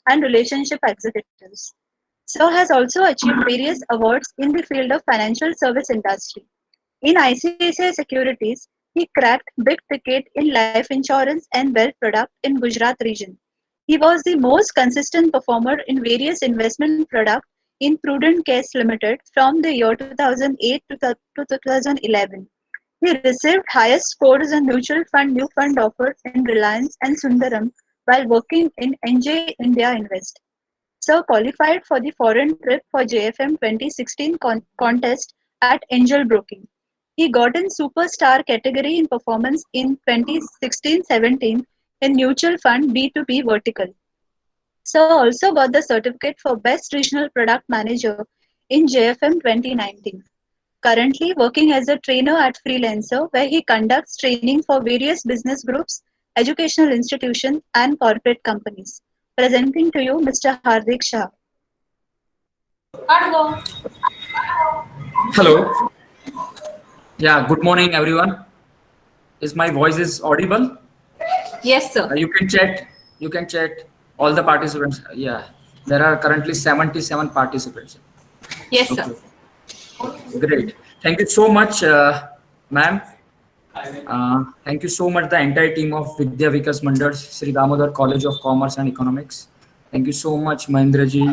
and relationship executives. Sir has also achieved various awards in the field of financial service industry. In ICICI Securities, he cracked big ticket in life insurance and wealth product in Gujarat region. He was the most consistent performer in various investment products in Prudent Case Limited from the year 2008 to 2011. He received highest scores in mutual fund new fund offers in Reliance and Sundaram while working in NJ India Invest. Sir qualified for the foreign trip for JFM 2016 contest at Angel Broking. He got in superstar category in performance in 2016-17 in mutual fund B2B vertical. Sir also got the certificate for Best Regional Product Manager in JFM 2019. Currently working as a trainer at Freelancer, where he conducts training for various business groups, educational institutions, and corporate companies. Presenting to you Mr. Hardik Shah. Hello. Yeah, good morning, everyone. Is my voice is audible? Yes, sir. You can chat. You can chat. All the participants. Yeah, there are currently 77 participants. Yes, Okay. sir. Great. Thank you so much, ma'am. Thank you so much, the entire team of Vidya Vikas Mandal, Sri Damodar College of Commerce and Economics. Thank you so much, Mahendra ji,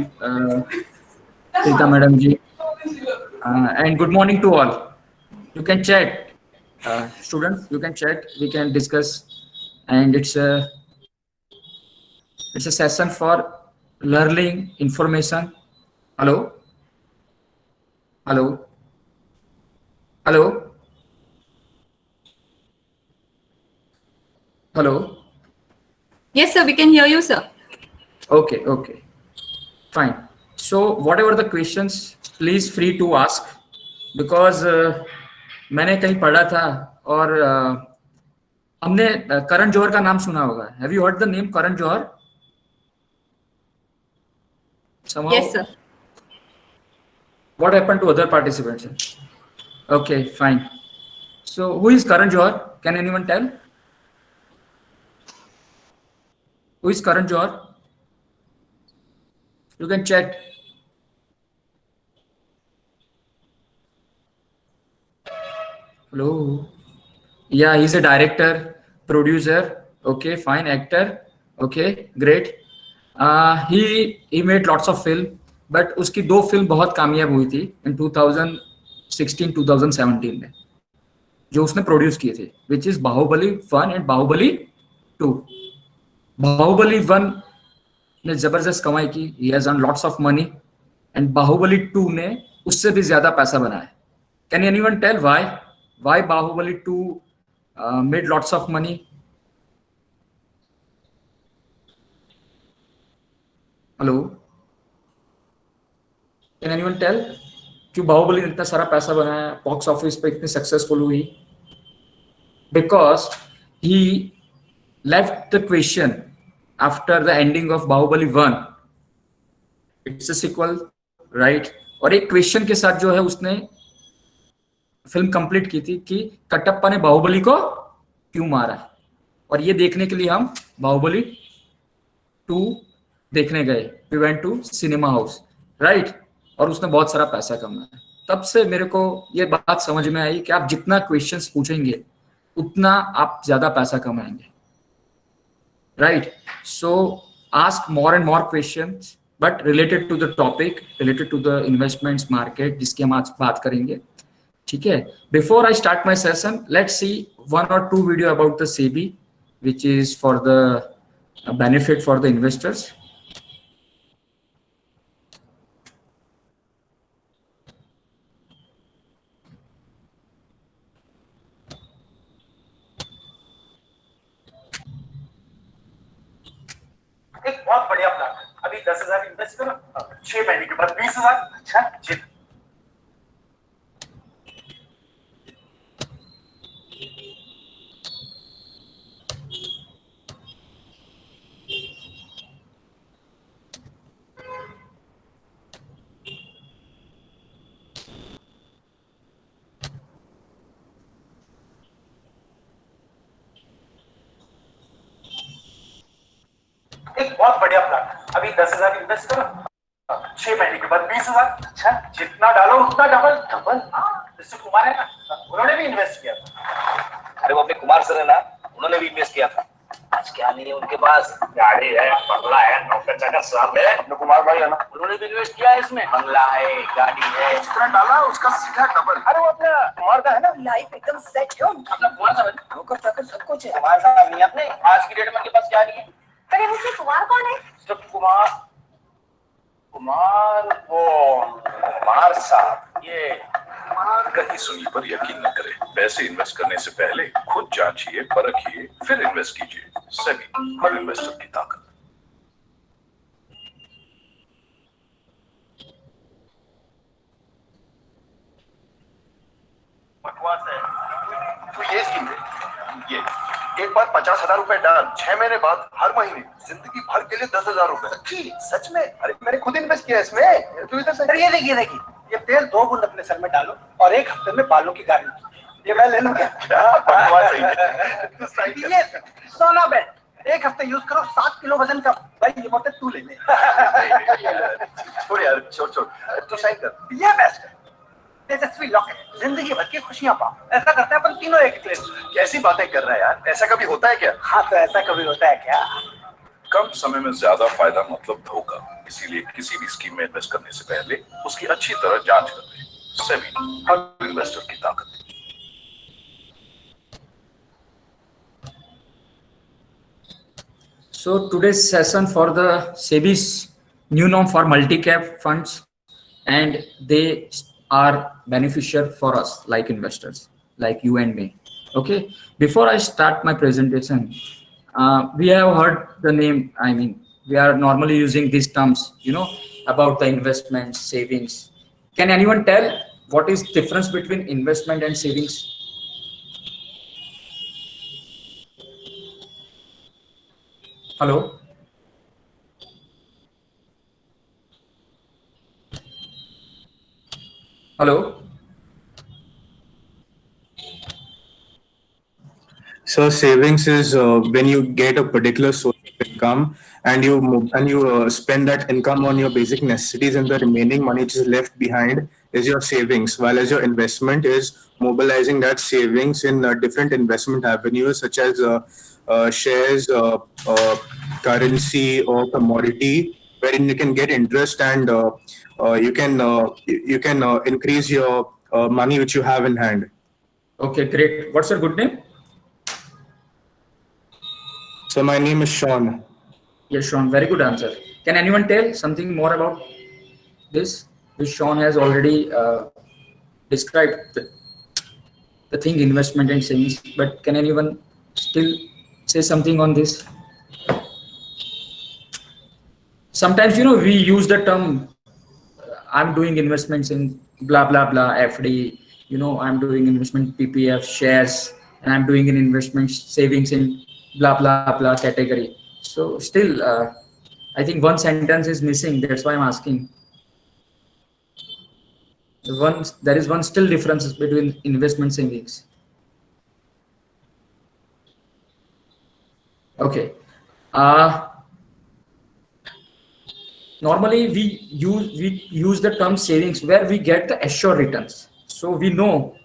Prita Madam ji, and good morning to all. You can chat, students. You can chat. We can discuss, and it's a session for learning information. Hello, hello, hello, hello. Yes, sir. We can hear you, sir. Okay, okay, fine. So whatever the questions, please free to ask because मैंने कहीं पढ़ा था और हमने करण जौहर का नाम सुना होगा. Have you heard the name Karan Johar? Somehow, Yes, sir. what happened to other participants? Okay, fine. So who is Karan Johar? Can anyone tell? Who is Karan Johar? You can chat. Hello. Yeah, he's a director, producer. Okay, fine, actor. Okay, great. He made lots of film, but उसकी दो film बहुत कामयाब हुई थी in 2016 2017 में जो उसने produce किए थे, which is Baahubali 1 and Baahubali 2. Baahubali 1 ने जबरदस्त कमाई की, he has earned lots of money, and Baahubali 2 ने उससे भी ज्यादा पैसा बनाया. Can anyone tell why Baahubali 2 made lots of money? Hello, can anyone tell क्यों बाहुबली ने इतना सारा पैसा बनाया, बॉक्स ऑफिस पे इतनी सक्सेसफुल हुई? Because he left the question after the ending of Bahubali 1. It's a sequel, right? और एक क्वेश्चन के साथ जो है उसने फिल्म कंप्लीट की थी कि कटप्पा ने बाहुबली को क्यों मारा, और ये देखने के लिए हम बाहुबली 2 देखने गए. We went to cinema house, right? और उसने बहुत सारा पैसा कमाया. तब से मेरे को ये बात समझ में आई कि आप जितना क्वेश्चंस पूछेंगे उतना आप ज्यादा पैसा कमाएंगे, right? So ask more and more questions but related to the topic, related to the investments market जिसकी हम आज बात करेंगे. ठीक है. Before I start my session, let's see 1 or 2 video about the SEBI which is for the benefit for the investors. एक बहुत बढ़िया प्लान है. अभी 10,000 इन्वेस्ट करो, 6 महीने के बाद 20,000. अच्छा जी. एक बहुत बढ़िया प्लान है. अभी 10,000 इन्वेस्ट करो, 6 महीने के बाद 20,000। अच्छा, जितना डालो उतना डबल डबल। जिससे कुमार है ना, उन्होंने भी इन्वेस्ट किया था। अरे वो अपने कुमार सर है ना, उन्होंने भी इन्वेस्ट किया था। आज क्या नहीं है उनके पास? गाड़ी है, बंगला है, नौकर चाकर सब है। अपने कुमार भाई है ना, उन्होंने भी इन्वेस्ट किया है इसमें। बंगला है, गाड़ी है, जितना डाला उसका सीधा डबल। अरे वो अपना कुमार का है ना, लाइफ एकदम सेट है उनका। अपना कुमार साहब है ना, नौकर चाकर सब कुछ है। कुमार साहब नहीं अपने आज की डेट में उनके पास क्या नहीं है? अरे मुझसे कुमार कौन है? सिर्फ कुमार कुमार साहब, ये कहीं सुनी पर यकीन न करें। पैसे इन्वेस्ट करने से पहले खुद जांचिए, परखिए, फिर इन्वेस्ट कीजिए। सेबी, हर इन्वेस्टर की ताकत। बकवास है। तो ये स्कीम है, ये एक बार 50,000 रुपए डाल, 6 महीने बाद हर महीने जिंदगी भर के लिए 10,000 रुपए। सच में? अरे मैंने खुद इन्वेस्ट किया इसमें। तू इधर से। अरे ये देखिए देखिए, ये तेल 2 बूंद अपने सर में डालो और 1 हफ्ते में बालों की गारंटी। ये मैं ले लूं क्या? क्या बकवास है। तू सही है। ये सोना बेड 1 हफ्ते यूज करो, 7 किलो वजन का। भाई ये बोतल तू ले ले। छोड़ यार, छोड़ छोड़, तू साइन कर। ये बेस्ट है, तेजस्वी लॉकेट, जिंदगी भर की खुशियां पाओ। ऐसा करते हैं अपन तीनों एक क्लेम। कैसी बातें कर रहा है यार, ऐसा कभी होता है क्या? हाँ तो ऐसा कभी होता है क्या? कम समय में ज्यादा फायदा मतलब धोखा। इसीलिए किसी भी स्कीम में इन्वेस्ट करने से पहले उसकी अच्छी तरह जांच कर लें। सेबी, हर इन्वेस्टर की ताकत। So today's session for the SEBI's new norm for multi-cap funds, and they are beneficial for us like investors, like you and me. Okay, before I start my presentation, we have heard the name. I mean, we are normally using these terms, you know, about the investment, savings. Can anyone tell what is difference between investment and savings? Hello. Hello. So savings is when you get a particular source of income and you spend that income on your basic necessities, and the remaining money which is left behind is your savings. While as your investment is mobilizing that savings in different investment avenues such as shares, currency, or commodity, wherein you can get interest and you can increase your money which you have in hand. Okay, great. What's your good name? So my name is Sean. Yes, Sean. Very good answer. Can anyone tell something more about this? Which Sean has already described the thing investment and savings. But can anyone still say something on this? Sometimes, you know, we use the term, I'm doing investments in blah, blah, blah, FD, you know, I'm doing investment PPF shares, and I'm doing an investment savings in blah, blah, blah category. So still, I think one sentence is missing. That's why I'm asking. There is one still difference between investment savings. Okay. Normally we use the term savings where we get the assured returns. So we know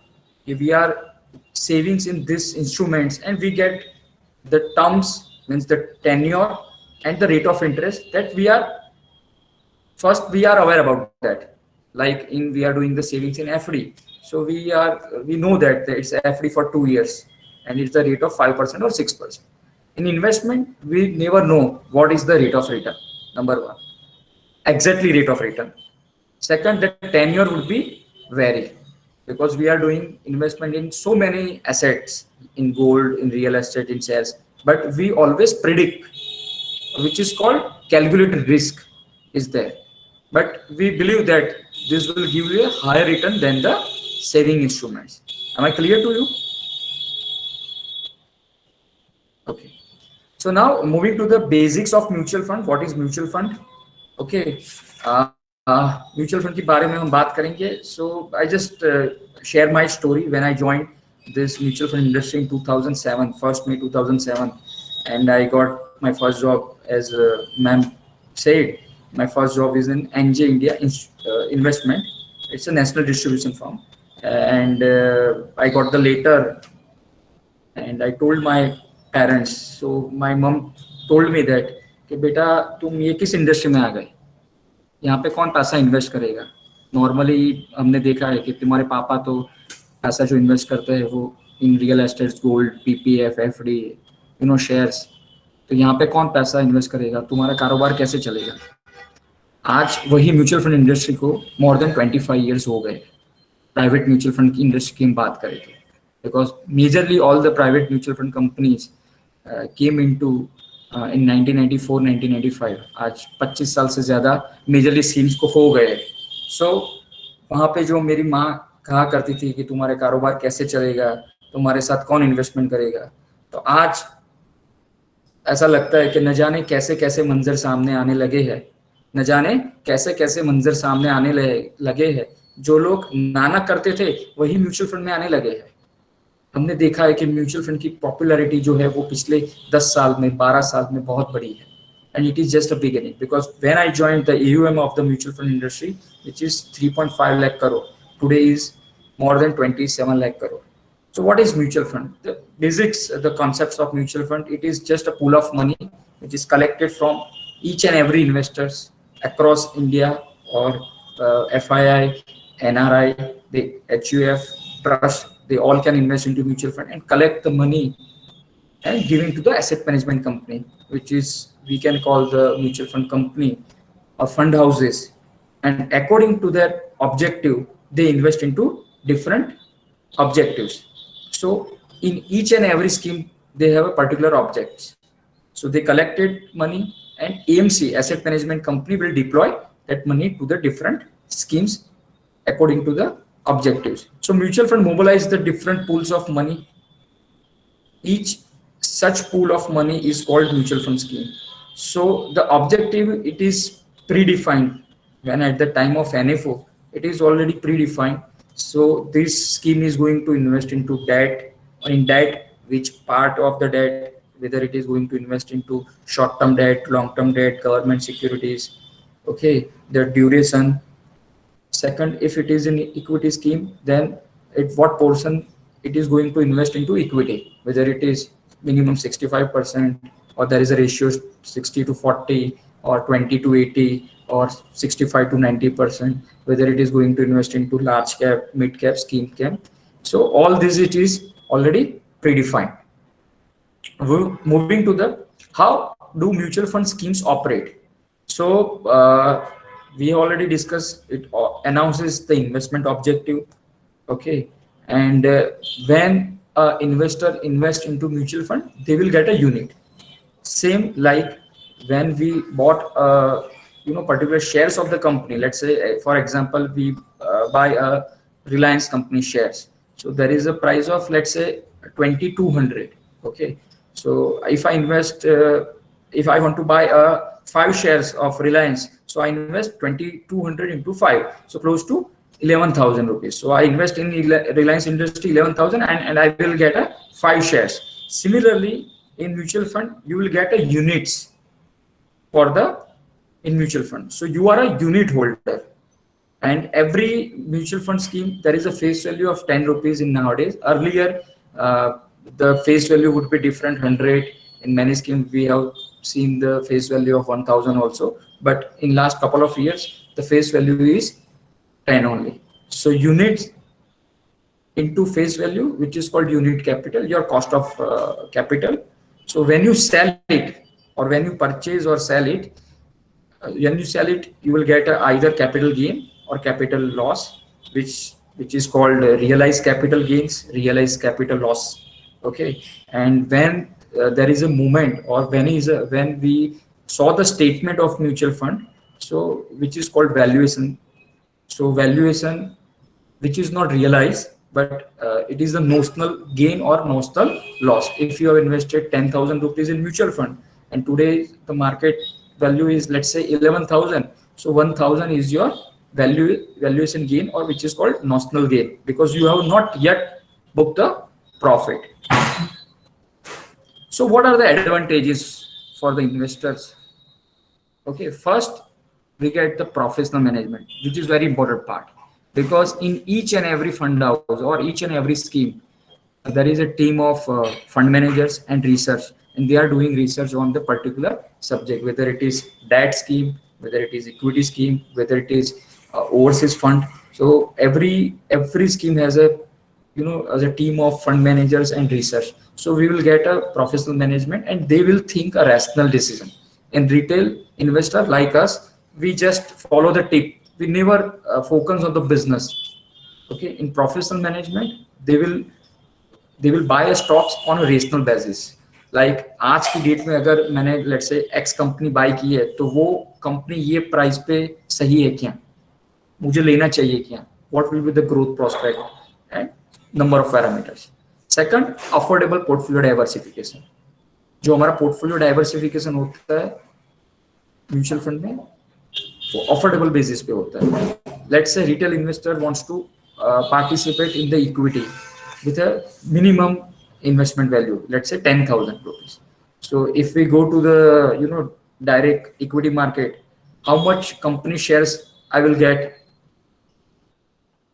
if we are savings in these instruments and we get the terms, means the tenure and the rate of interest, that we are aware about that. Like we are doing the savings in FD, so we know that it's FD for 2 years and it's the rate of 5% or 6%. In investment, we never know what is the rate of return. Number one, exactly rate of return. Second, the tenure would be vary, because we are doing investment in so many assets, in gold, in real estate, in shares, but we always predict, which is called calculated risk is there. But we believe that this will give you a higher return than the saving instruments. Am I clear to you? Okay. So now moving to the basics of mutual fund. What is mutual fund? Okay. Mutual fund के बारे में हम बात करेंगे. So I just share my story when I joined this mutual fund industry in 2007, 1st May 2007, and I got my first job as ma'am said, my first job is in NJ India Investment. It's a national distribution firm, and I got the letter, and I told my parents. So my mom told me that कि बेटा तुम ये किस industry में आ गए, यहाँ पे कौन पैसा इन्वेस्ट करेगा. नॉर्मली हमने देखा है कि तुम्हारे पापा तो पैसा जो इन्वेस्ट करते हैं वो in real estate, gold, PPF, FD, shares. तो यहाँ पे कौन पैसा इन्वेस्ट करेगा, तुम्हारा कारोबार कैसे चलेगा. आज वही म्यूचुअल फंड इंडस्ट्री को मोर देन 25 ईयर्स हो गए. प्राइवेट म्यूचुअल फंड की इंडस्ट्री की हम बात करें तो, because majorly all the private mutual fund companies came into in 1994-1995. आज 25 साल से ज़्यादा मेजरली स्कीम्स को हो गए. सो वहाँ पे जो मेरी माँ कहा करती थी कि तुम्हारे कारोबार कैसे चलेगा, तुम्हारे साथ कौन इन्वेस्टमेंट करेगा, तो आज ऐसा लगता है कि न जाने कैसे कैसे मंजर सामने आने लगे हैं, न जाने कैसे कैसे मंजर सामने आने लगे हैं. जो लोग नाना करते थे वही म्यूचुअल फंड में आने लगे हैं. हमने देखा है कि म्यूचुअल फंड की पॉपुलैरिटी जो है वो पिछले 10 साल में, 12 साल में बहुत बड़ी है. And it is just a beginning, because when I joined the AUM of the mutual fund industry, which is 3.5 lakh crore, today is more than 27 lakh crore. So what is mutual fund? The basics, the concepts of mutual fund, it is just a pool of money which is collected from each and every investors across India, or FII, NRI, the HUF, trust, they all can invest into mutual fund and collect the money and giving to the asset management company, which is, we can call the mutual fund company or fund houses. And according to their objective, they invest into different objectives. So in each and every scheme, they have a particular objects. So they collected money, and AMC, asset management company, will deploy that money to the different schemes according to the objectives. So mutual fund mobilize the different pools of money. Each such pool of money is called mutual fund scheme. So the objective, it is predefined. When at the time of NFO, it is already predefined. So this scheme is going to invest into debt, or in debt, which part of the debt, whether it is going to invest into short-term debt, long-term debt, government securities, okay, the duration. Second, if it is an equity scheme, then at what portion it is going to invest into equity, whether it is minimum 65%, or there is a ratio 60-40, or 20-80, or 65-90%, whether it is going to invest into large cap, mid cap, scheme cap. So all this, it is already predefined. Moving to the how do mutual fund schemes operate. So we already discussed, it announces the investment objective, okay, and when investor invest into mutual fund, they will get a unit. Same like when we bought particular shares of the company. Let's say, for example, we buy a Reliance company shares. So there is a price of, let's say, 2200. Okay, so if I invest, if I want to buy 5 shares of Reliance, so I invest 2200 into 5, so close to 11,000 rupees. So I invest in Reliance Industry 11,000, and I will get a 5 shares. Similarly, in mutual fund, you will get a units for the in mutual fund. So you are a unit holder, and every mutual fund scheme, there is a face value of 10 rupees in nowadays. Earlier, the face value would be different, 100. In many schemes, we have seen the face value of 1,000 also. But in last couple of years, the face value is 10 only. So units into face value, which is called unit capital, your cost of capital. So when you sell it, or when you purchase or sell it, when you sell it, you will get either capital gain or capital loss, which is called realized capital gains, realized capital loss. Okay, and when there is a movement, or when we saw the statement of mutual fund, so which is called valuation. So valuation, which is not realized, but it is the notional gain or notional loss. If you have invested 10,000 rupees in mutual fund, and today the market value is, let's say, 11,000, so 1,000 is your valuation gain, or which is called notional gain, because you have not yet booked the profit. So what are the advantages for the investors? Okay, first we get the professional management, which is very important part, because in each and every fund house or each and every scheme, there is a team of fund managers and research, and they are doing research on the particular subject, whether it is debt scheme, whether it is equity scheme, whether it is overseas fund. So every scheme has a, you know, as a team of fund managers and research. So we will get a professional management, and they will think a rational decision. In retail investor like us, we just follow the tip. We never focus on the business. Okay, in professional management, they will buy stocks on a rational basis. Like आज की date में अगर मैंने let's say X company by की है, तो वो company ये प्राइस पे सही है क्या, मुझे लेना चाहिए क्या, what will be the growth prospect and number of parameters. Second, affordable portfolio diversification. जो हमारा पोर्टफोलियो डाइवर्सिफिकेशन होता है म्यूचुअल फंड में, वो अफोर्डेबल बेसिस पे होता है. Let's say retail investor wants to participate in the equity with a minimum investment value, let's say 10,000 rupees. So if we go to the, you know, direct equity market, how much company shares I will get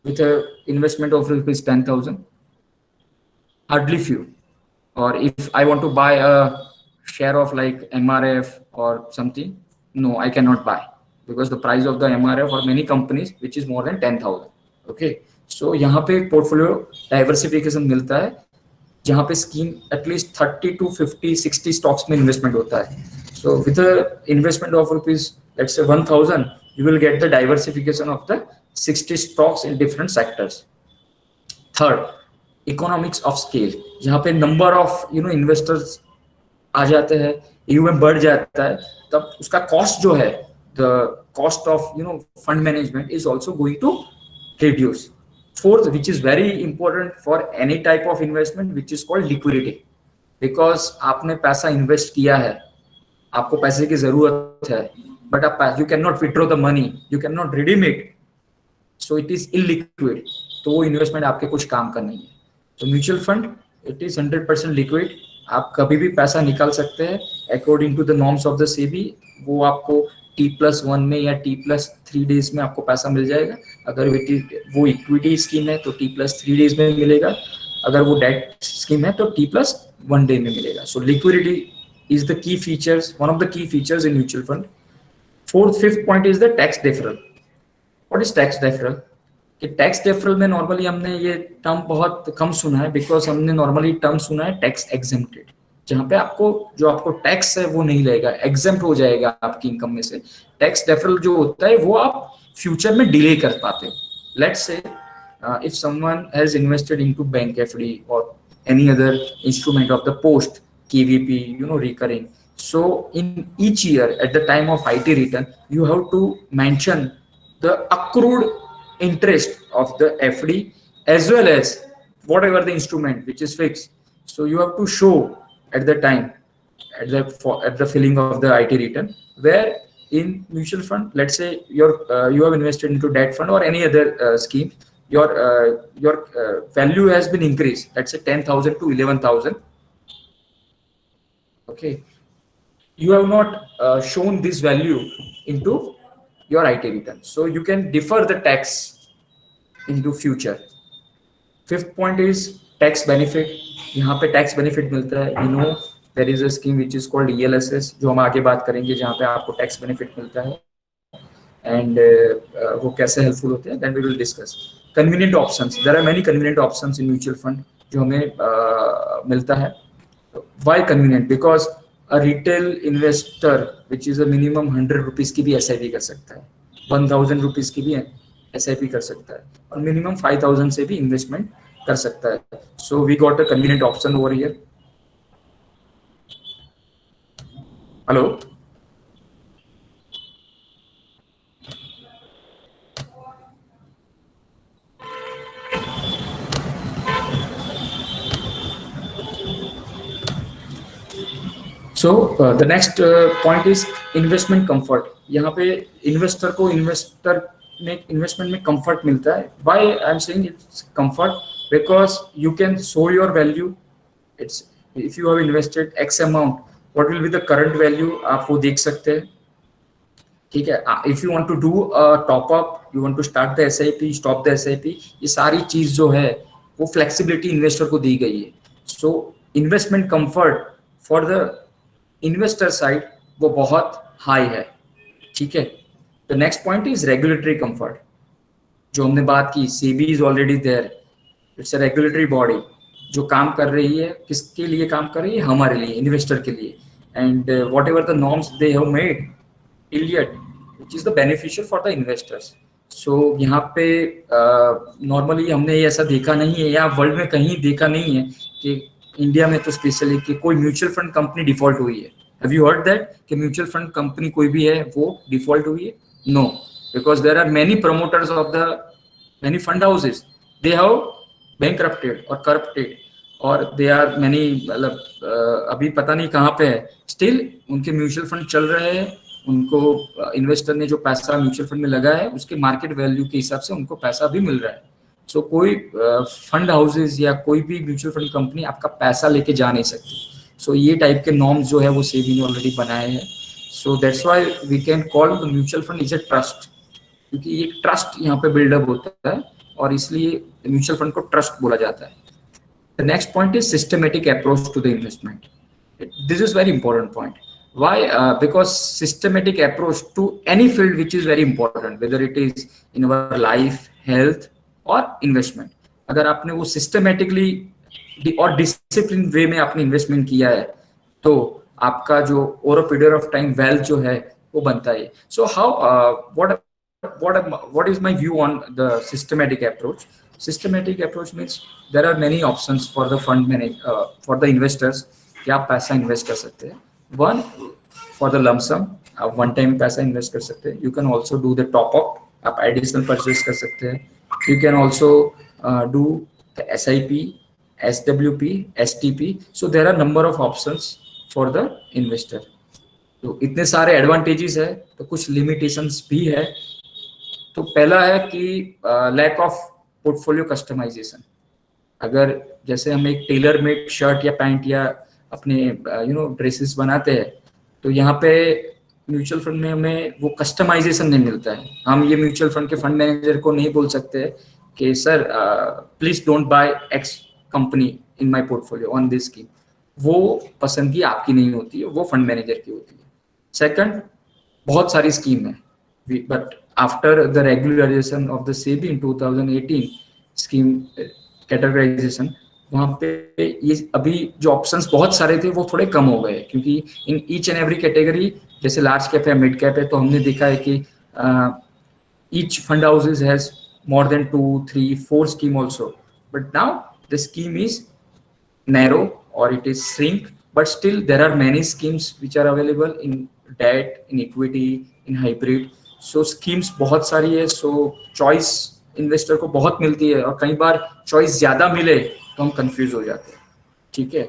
with a investment of rupees 10,000? Hardly few. Or if I want to buy a share of like MRF or something, no, I cannot buy, because the price of the MRF or many companies which is more than 10,000. Okay, so यहाँ पे portfolio diversification मिलता है, जहाँ पे scheme at least 30 to 50 60 stocks में investment होता है. So with a investment of rupees, let's say 1,000, you will get the diversification of the 60 stocks in different sectors. Third, economics of scale, जहाँ पे number of, you know, investors आ जाते हैं, AUM बढ़ जाता है, तब उसका कॉस्ट जो है, the cost of, you know, fund management is also going to reduce. Fourth, which is very important for any type of investment, which is called liquidity, because आपने पैसा इन्वेस्ट किया है, आपको पैसे की जरूरत है, but आप you cannot withdraw the money, you cannot redeem it, so it is illiquid. तो वो इन्वेस्टमेंट आपके कुछ काम का नहीं है. तो mutual fund, it is 100% liquid, आप कभी भी पैसा निकाल सकते हैं according to the norms of the SEBI. वो आपको T+1 में या T+3 डेज में आपको पैसा मिल जाएगा. अगर वो इक्विटी स्कीम है तो T+3 डेज में मिलेगा, अगर वो डेट स्कीम है तो T+1 डे में मिलेगा. So liquidity is the key features, one of the key features in mutual fund. Fifth point is the tax deferral. What is tax deferral? कि टैक्स डेफरल में नॉर्मली हमने ये term बहुत कम सुना है, बिकॉज हमने नॉर्मली टर्म सुना है टैक्स एग्जेम्प्टेड, जहाँ पे आपको टैक्स है वो नहीं लगेगा, एग्जेम्प्ट हो जाएगा आपकी इनकम में से. टैक्स डेफरल जो होता है वो आप फ्यूचर में डिले कर पाते हो. Let's say if someone has invested into bank FD or any other instrument of the post KVP, you know, recurring. So in each year at the time of IT return, you have to mention the accrued interest of the FD as well as whatever the instrument which is fixed. So you have to show at the time, at the filling of the IT return, where in mutual fund, let's say you have invested into debt fund or any other scheme, your value has been increased, let's say 10,000 to 11,000. Okay, you have not shown this value into your IT return, so you can defer the tax into future. Fifth point is tax benefit. यहाँ पे tax benefit मिलता है. You know there is a scheme which is called ELSS, जो हम आगे बात करेंगे, जहाँ पे आपको tax benefit मिलता है, and वो कैसे helpful होते हैं, then we will discuss. Convenient options. There are many convenient options in mutual fund जो हमें मिलता है. Why convenient? Because a retail investor, which is a minimum 100 rupees की भी SIP कर सकता है, 1,000 rupees की भी SIP कर सकता है, और minimum 5,000 से भी investment कर सकता है. So we got a convenient option over here. Hello. So the next point is investment comfort. यहाँ पे investor को investment में comfort मिलता है. Why I'm saying it's comfort? Because you can show your value. It's if you have invested X amount, what will be the current value? आप वो देख सकते हैं. ठीक है। If you want to do a top up, you want to start the SIP, stop the SIP, ये सारी चीज जो है वो फ्लेक्सिबिलिटी इन्वेस्टर को दी गई है। So investment comfort for the investor side वो बहुत हाई है, ठीक है। The next point is regulatory comfort, जो हमने बात की, SEBI is already there, it's a regulatory body जो काम कर रही है, किसके लिए काम कर रही है, हमारे लिए, इन्वेस्टर के लिए। And whatever the norms they have made इलियट which is the beneficial for the investors. So यहाँ पे नॉर्मली हमने ये ऐसा देखा नहीं है, या वर्ल्ड में कहीं देखा नहीं है कि इंडिया में तो स्पेशली कि कोई म्यूचुअल फंड कंपनी डिफॉल्ट हुई है। हैव यू हर्ड दैट कि म्यूचुअल फंड कंपनी कोई भी है वो डिफॉल्ट हुई है? No, because there are many promoters of the many fund houses, they have bankrupted और करप्टेड, और दे आर मेनी, मतलब अभी पता नहीं कहाँ पे है, स्टिल उनके म्यूचुअल फंड चल रहे हैं, उनको इन्वेस्टर ने जो पैसा म्यूचुअल फंड में लगा है उसके मार्केट वैल्यू के हिसाब से उनको पैसा भी मिल रहा है। सो कोई फंड हाउसेज या कोई भी म्यूचुअल फंड कंपनी आपका पैसा लेके जा नहीं सकती। सो ये टाइप के नॉर्म्स जो है वो सेबी ने ऑलरेडी बनाए हैं। So that's why we can call the mutual fund is a trust, क्योंकि एक ट्रस्ट यहाँ पे बिल्डअप होता है और इसलिए म्यूचुअल फंड को ट्रस्ट बोला जाता है। The next point is systematic approach to the investment. This is very important point. Why? Because systematic approach to any field which is very important, whether it is in our life, health or investment. अगर आपने वो systematically और discipline way में आपने investment किया है तो आपका जो over a period of time wealth जो है वो बनता है। So how what is my view on the systematic approach? Systematic approach means there are many options for the fund manager, for the investors कि आप पैसा invest कर सकते हैं। One, for the lump sum, आप वन टाइम पैसा invest कर सकते हैं। You can also do the top up, आप एडिशनल परचेज कर सकते हैं। You can also do the SIP, SWP, STP। So there are number of options for the investor. तो इतने सारे एडवांटेजेस है तो कुछ लिमिटेशंस भी है। तो पहला है कि लैक ऑफ पोर्टफोलियो कस्टमाइजेशन। अगर जैसे हम एक टेलर मेड शर्ट या पैंट या अपने ड्रेसेस बनाते हैं तो यहाँ पे म्यूचुअल फंड में हमें वो कस्टमाइजेशन नहीं मिलता है। हम ये म्यूचुअल फंड के फंड मैनेजर को नहीं बोल सकते कि sir please don't buy x company in my portfolio on this scheme. वो पसंदगी आपकी नहीं होती है, वो फंड मैनेजर की होती है। सेकंड, बहुत सारी स्कीम है, but after the regularisation of the SEBI in 2018 scheme categorisation, वहाँ पे ये अभी जो ऑप्शंस बहुत सारे थे वो थोड़े कम हो गए, क्योंकि in each and every category, जैसे लार्ज कैप है, मिड कैप है, तो हमने देखा है कि each fund houses has more than 2, 3, 4 scheme also, but now the scheme is narrow or it is shrink, but still there are many schemes which are available in debt, in equity, in hybrid. So schemes बहुत सारी है, so choice investor को बहुत मिलती है, और कई बार choice ज्यादा मिले तो हम कंफ्यूज हो जाते हैं। ठीक है,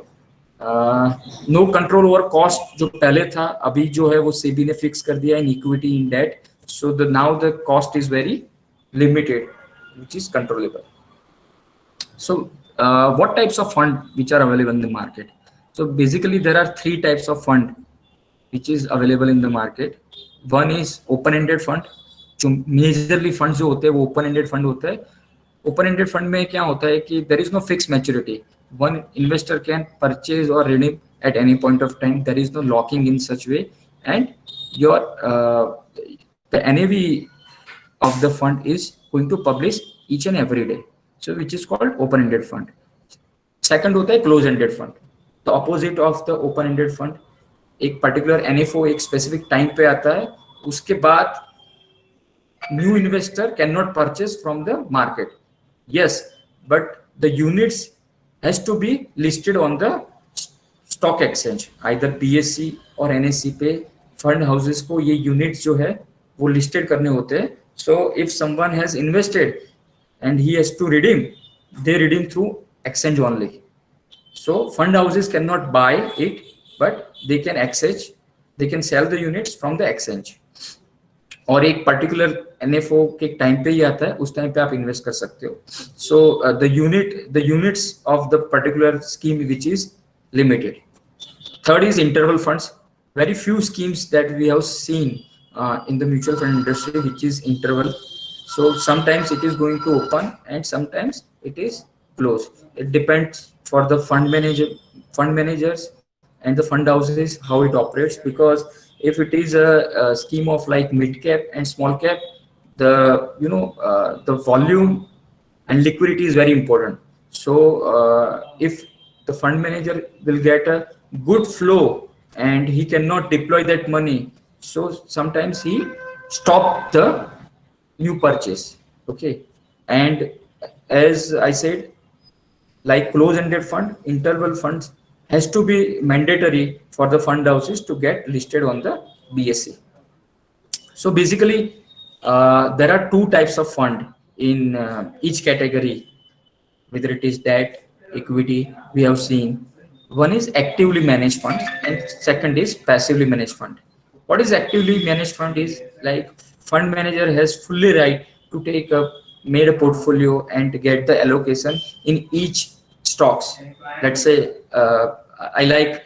नो कंट्रोल ओवर कॉस्ट जो पहले था, अभी जो है वो सेबी ने फिक्स कर दिया in equity, in debt. So the now the cost is very limited, which is controllable. So what types of fund which are available in the market? So basically there are 3 types of fund which is available in the market. One is open-ended fund, जो majorly funds जो होते हैं वो open-ended fund होता है। Open-ended fund में क्या होता है कि there is no fixed maturity. One investor can purchase or redeem at any point of time. There is no locking in such way, and your the NAV of the fund is going to publish each and every day, so which is called open-ended fund. Second होता है close-ended fund, the opposite of the open-ended fund. एक particular NFO एक specific time पे आता है, उसके बाद new investor cannot purchase from the market. Yes, but the units has to be listed on the stock exchange, either BSE और NSE पे fund houses को ये units जो है वो listed करने होते हैं। So if someone has invested and he has to redeem, they redeem through exchange only. So fund houses cannot buy it, but they can exchange, they can sell the units from the exchange. और एक particular NFO के time पे ही आता है, उस time पे आप invest कर सकते हो। So the units of the particular scheme which is limited. Third is interval funds. Very few schemes that we have seen in the mutual fund industry, which is interval. So sometimes it is going to open and sometimes it is closed. It depends for the fund managers and the fund houses how it operates. Because if it is a scheme of like mid cap and small cap, the the volume and liquidity is very important. So if the fund manager will get a good flow and he cannot deploy that money, so sometimes he stop the new purchase. Okay, and as I said, like close-ended fund, interval funds has to be mandatory for the fund houses to get listed on the BSE. So basically, there are two types of fund in each category, whether it is debt, equity. We have seen one is actively managed fund and second is passively managed fund. What is actively managed fund is like fund manager has fully right to take a made a portfolio and get the allocation in each stocks. Let's say I like,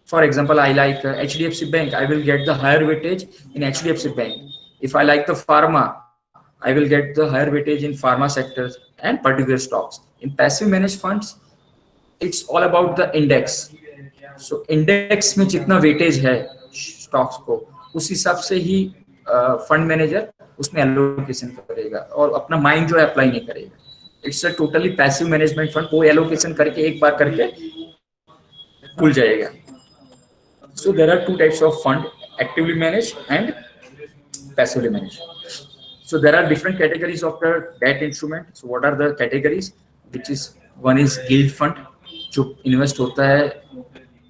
for example, I like HDFC Bank. I will get the higher weightage in HDFC Bank. If I like the pharma, I will get the higher weightage in pharma sectors and particular stocks. In passive managed funds, it's all about the index. So index में जितना weightage है stocks को, उस हिसाब से ही fund manager उसमें allocation करेगा और अपना mind जो है apply नहीं करेगा. It's a totally passive management fund. वो allocation करके एक बार करके भूल जाएगा. So there are two types of fund: actively managed and passively managed. So there are different categories of the debt instrument. So what are the categories? Which is one is gilt fund, जो invest होता है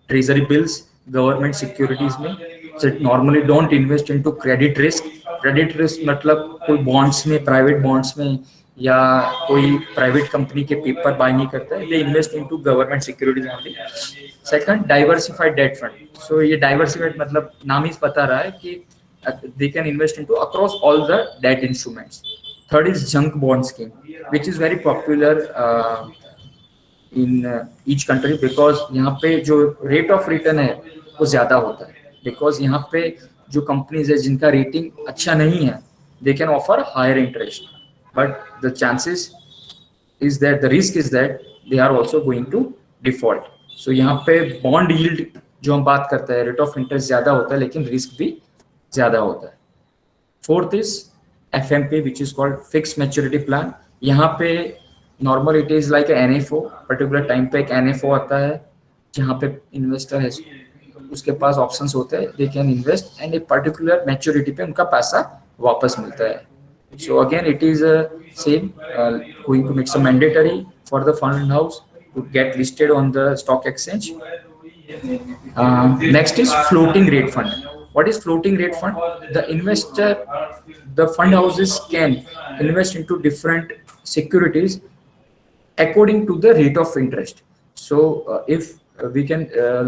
treasury bills, government securities में. So normally don't invest into credit risk. Credit risk मतलब कोई bonds में, private bonds में या कोई private company के paper buy नहीं करता है. They invest into government securities only. Second, diversified debt fund. So ये diversified मतलब नाम ही बता रहा है कि they can invest into across all the debt instruments. Third is junk bond scheme, which is very popular in each country because यहाँ पे जो rate of return है वो ज़्यादा होता है. Because यहाँ पे जो companies है जिनका rating अच्छा नहीं है, they can offer higher interest, but the chances is that the risk is that they are also going to default. So यहाँ पे bond yield जो हम बात करते हैं, rate of interest ज़्यादा होता है लेकिन risk भी ज़्यादा होता है. Fourth is FMP, which is called fixed maturity plan. यहाँ पे normal it is like a NFO, particular time पे एक NFO आता है जहाँ पे investor है उसके पास options होते हैं, they can invest and a particular maturity पे उनका पैसा वापस मिलता है. So again it is same going to make some mandatory for the fund house to get listed on the stock exchange. Next is floating rate fund. What is floating rate fund? The fund houses can invest into different securities according to the rate of interest. So if we can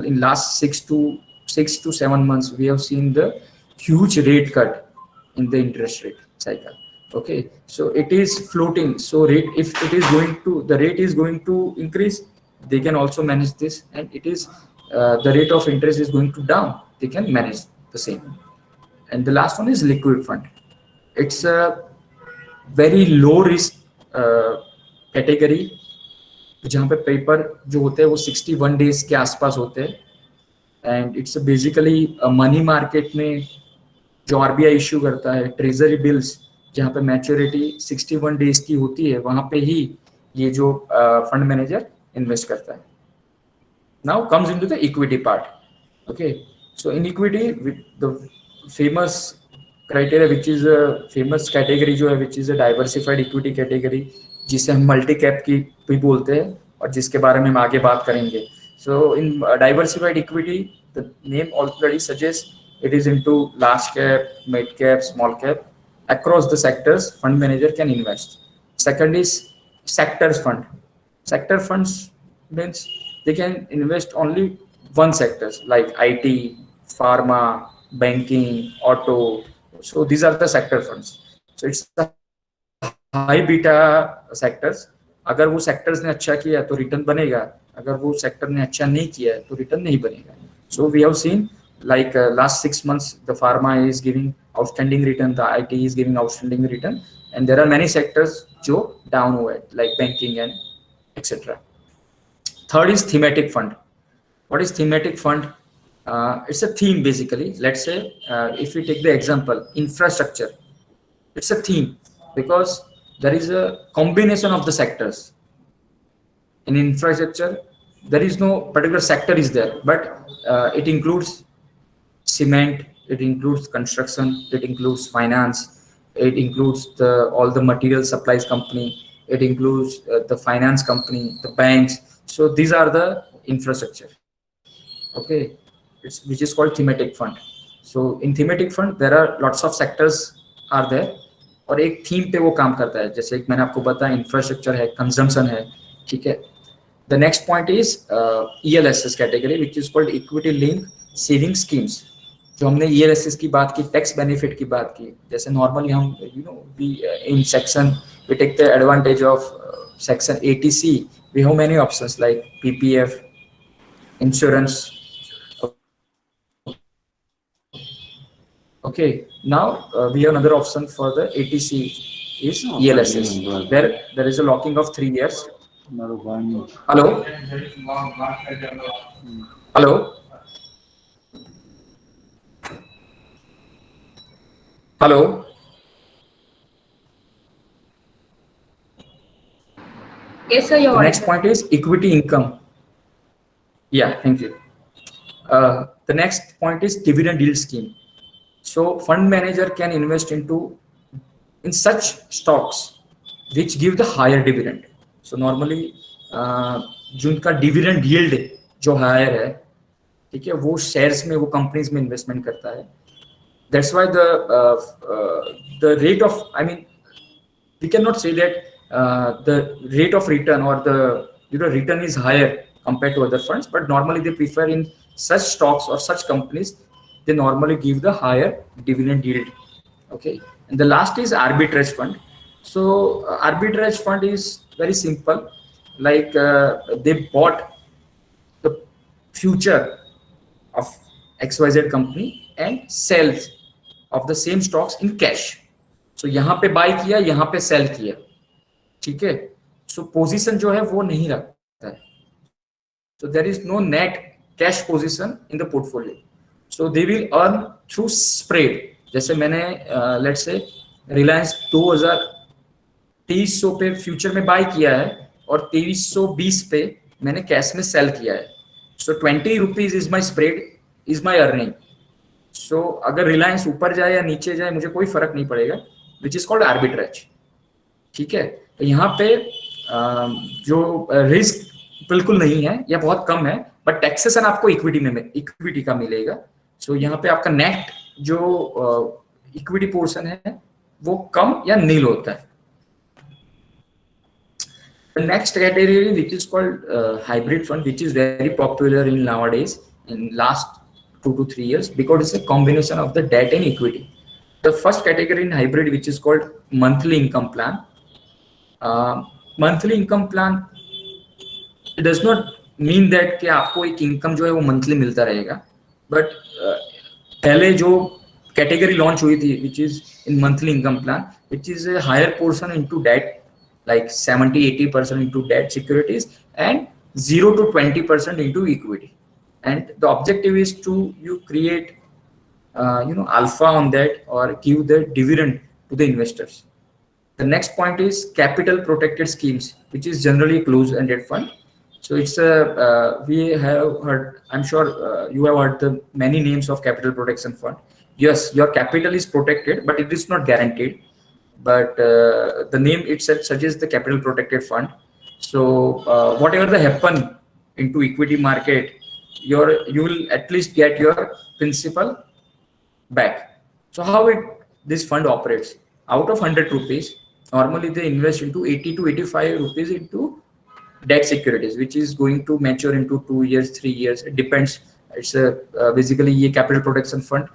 in last 6 to 7 months we have seen the huge rate cut in the interest rate cycle. Okay, so it is floating. So rate, if it is going to, the rate is going to increase, they can also manage this, and it is the rate of interest is going to down, they can manage the same. And the last one is liquid fund. It's a very low risk category जहाँ पे paper जो होते हैं वो 61 days के आसपास होते हैं, and it's basically money market में जो RBI इश्यू करता है ट्रेजरी बिल्स जहाँ पे मैच्योरिटी 61 days की होती है, वहाँ पे ही ये जो फंड मैनेजर इन्वेस्ट करता है. Now comes into the equity part. Okay, so in equity the famous criteria, which is a famous category जो है, which is a diversified equity category, जिसे हम मल्टी कैप की भी बोलते हैं और जिसके बारे में हम आगे बात करेंगे. So in diversified equity, the name already suggests it is into large cap, mid cap, small cap. Across the sectors, fund manager can invest. Second is sectors fund. Sector funds means they can invest only one sectors like IT, pharma, banking, auto. So these are the sector funds. So it's the high beta sectors. अगर वो sectors ने अच्छा किया तो return बनेगा, अगर वो sector ने अच्छा नहीं किया तो return नहीं बनेगा. So we have seen like last 6 months the pharma is giving outstanding return, the IT is giving outstanding return, and there are many sectors जो down हुए like banking and etc. Third is thematic fund. What is thematic fund? It's a theme basically. Let's say if we take the example infrastructure, it's a theme because there is a combination of the sectors. In infrastructure, there is no particular sector is there, but it includes cement, it includes construction, it includes finance, it includes all the material supplies company, it includes the finance company, the banks. So these are the infrastructure. Okay, which is called thematic fund. So in thematic fund there are lots of sectors are there और एक theme पे वो काम करता है. जैसे मैंने आपको बताया इंफ्रास्ट्रक्चर है, कंजम्पशन है, ठीक है. The next point is ELSS category, which is called equity linked saving schemes. जो हमने ELSS की बात की, टैक्स बेनिफिट की बात की, जैसे नॉर्मली हम we in section we take the advantage of section 80C. We have many options like PPF, insurance. Okay, now we have another option for the 80C is ELSS. There is a locking of 3 years. Hello. Hello. Hello. Yes, sir. You're The next point is equity income. Yeah, thank you. The next point is dividend yield scheme. So fund manager can invest in such stocks which give the higher dividend. So normally जिनका dividend yield जो higher है, ठीक है, वो shares में, वो companies में investment करता है. That's why the rate of, I mean, we cannot say that the rate of return or the return is higher compared to other funds, but normally they prefer in such stocks or such companies, they normally give the higher dividend yield. Okay, and the last is arbitrage fund. So arbitrage fund is very simple, like they bought the future of XYZ company and sells of the same stocks in cash. So यहाँ पे buy किया, यहाँ पे sell किया, ठीक है. So position जो है वो नहीं रखता है. So there is no net cash position in the portfolio. So they will earn through spread. जैसे मैंने let's say Reliance 2300 पे फ्यूचर में बाय किया है और 2320 पे मैंने कैश में सेल किया है. So 20 rupees is my spread, is my earning. So अगर रिलायंस ऊपर जाए या नीचे जाए मुझे कोई फर्क नहीं पड़ेगा, which is called arbitrage. ठीक है, तो यहाँ पे जो रिस्क बिल्कुल नहीं है या बहुत कम है, बट टैक्सेशन आपको इक्विटी का मिलेगा. सो यहाँ पे आपका नेट जो इक्विटी पोर्शन है वो कम या नील होता है. The next category, which is called hybrid fund, which is very popular in nowadays in last 2 to 3 years because it's a combination of the debt and equity. The first category in hybrid, which is called monthly income plan. Monthly income plan, it does not mean that कि आपको एक income जो है वो monthly मिलता रहेगा, but पहले जो category launch हुई थी, which is in monthly income plan, which is a higher portion into debt, like 70-80% into debt securities and 0 to 20% into equity. And the objective is to create alpha on that or give the dividend to the investors. The next point is capital protected schemes, which is generally closed-ended fund. So it's we have heard, I'm sure you have heard the many names of capital protection fund. Yes, your capital is protected, but it is not guaranteed. But the name itself suggests the capital protected fund. So whatever the happen into equity market, you will at least get your principal back. So how this fund operates? Out of 100 rupees, normally they invest into 80 to 85 rupees into debt securities, which is going to mature into 2 years, 3 years. It depends. It's basically ये capital protection fund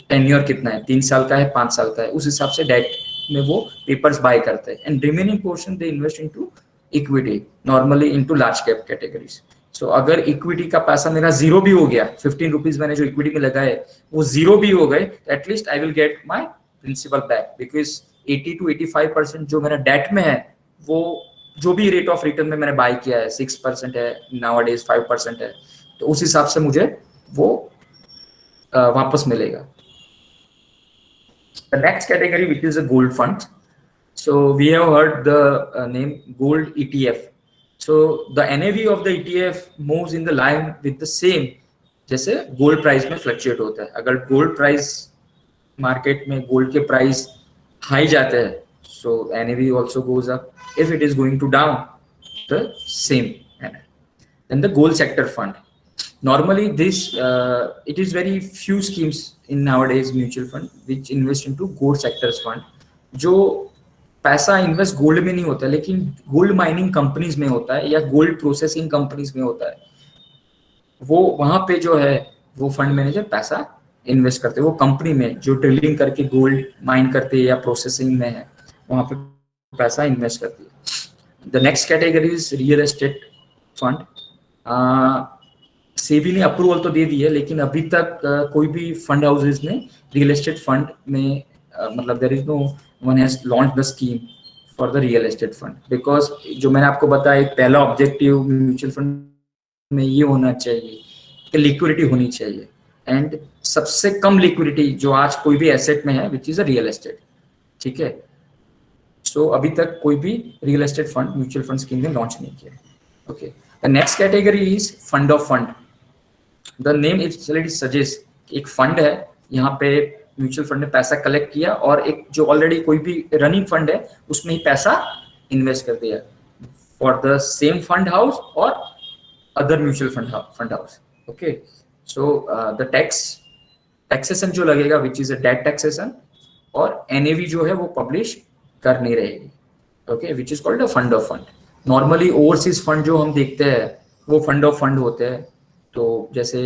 tenure कितना है, 3 साल का है, 5 साल का है, उस हिसाब से debt में वो papers buy करते हैं. And remaining portion they invest into equity, normally into large cap categories. सो अगर इक्विटी का पैसा मेरा जीरो भी हो गया, 15 रुपीज मैंने जो इक्विटी में लगाए वो जीरो भी हो गए, at least I will get my principal back, because 80 to 85% जो मेरा डेट में है वो जो भी रेट ऑफ रिटर्न में मैंने बाय किया है 6% है, नाउअडेज 5% है, तो उस हिसाब से मुझे वो वापस मिलेगा. The next category, which is a gold fund. So we have heard the name gold ETF. So the NAV of the ETF moves in the line with the same, जैसे gold price में fluctuate होता है. अगर gold price market में gold के price high जाते हैं, so NAV also goes up. If it is going to down, the same manner. Then the gold sector fund. Normally this it is very few schemes in nowadays mutual fund which invest into gold sectors fund. जो पैसा invest gold में नहीं होता है लेकिन gold mining companies में होता है या गोल्ड प्रोसेसिंग कंपनीज में होता है, वो वहां पे जो है वो फंड मैनेजर पैसा इन्वेस्ट करते हैं. वो कंपनी में जो ड्रिलिंग करके गोल्ड माइन करते हैं या प्रोसेसिंग में है वहां पे पैसा इन्वेस्ट करती है. The next category is real estate fund. SEBI ने अप्रूवल तो दे दी है लेकिन अभी तक कोई भी फंड हाउसेस ने रियल एस्टेट फंड में मतलब there is no one has launch the scheme for the real estate fund, because जो मैंने आपको बताया एक पहला ऑब्जेक्टिव म्यूचुअल फंड में ये होना चाहिए कि लिक्विडिटी होनी चाहिए, एंड सबसे कम लिक्विडिटी जो आज कोई भी एसेट में है विच इज अ रियल एस्टेट. ठीक है, सो अभी तक कोई भी real estate fund mutual fund scheme ने लॉन्च नहीं किया. Okay, the next category is fund of fund. The name it suggest एक फंड है, यहाँ पे म्यूचुअल फंड ने पैसा कलेक्ट किया और एक जो ऑलरेडी कोई भी रनिंग फंड है उसमें ही पैसा इन्वेस्ट कर दिया for the same fund house और other mutual fund house. Okay, so the taxation जो लगेगा which is a debt taxation, और एनएवी जो है वो पब्लिश कर नहीं रहेगी. Okay, which is called a fund of fund. Normally overseas fund जो हम देखते हैं वो फंड ऑफ फंड होते हैं, तो जैसे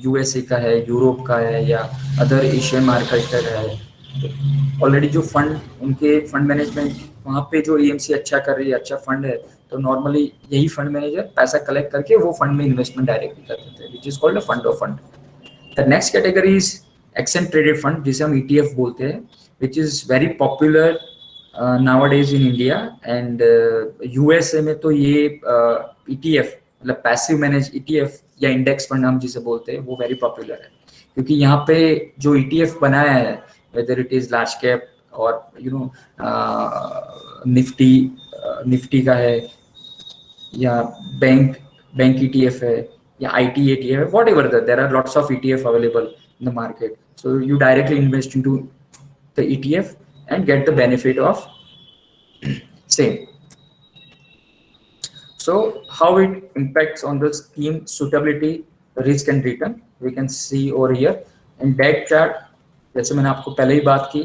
यूएसए का है, यूरोप का है या अदर एशियन मार्केट का है, तो ऑलरेडी जो फंड उनके फंड मैनेजमेंट वहाँ पे जो एएमसी अच्छा कर रही है, अच्छा फंड है, तो नॉर्मली यही फंड मैनेजर पैसा कलेक्ट करके वो फंड में इन्वेस्टमेंट डायरेक्टली कर देते हैं, विच is called a fund of fund. The next category is exchange traded fund, जिसे हम ईटीएफ बोलते हैं, which is very popular nowadays in India and USA में. तो ये ईटीएफ मतलब पैसिव मैनेज ईटीएफ या इंडेक्स फंड हम जिसे बोलते हैं वो वेरी पॉपुलर है, क्योंकि यहाँ पे जो ईटीएफ बनाया है whether it is large cap और यू नो निफ्टी का है या बैंक ईटीएफ है या आईटी ईटीएफ है, whatever there are lots of ETF available in the market. So you directly invest into the ETF and get the benefit of same. So how it impacts on the scheme suitability, risk and return, we can see over here. And debt chart, जैसे मैंने आपको पहले ही बात की,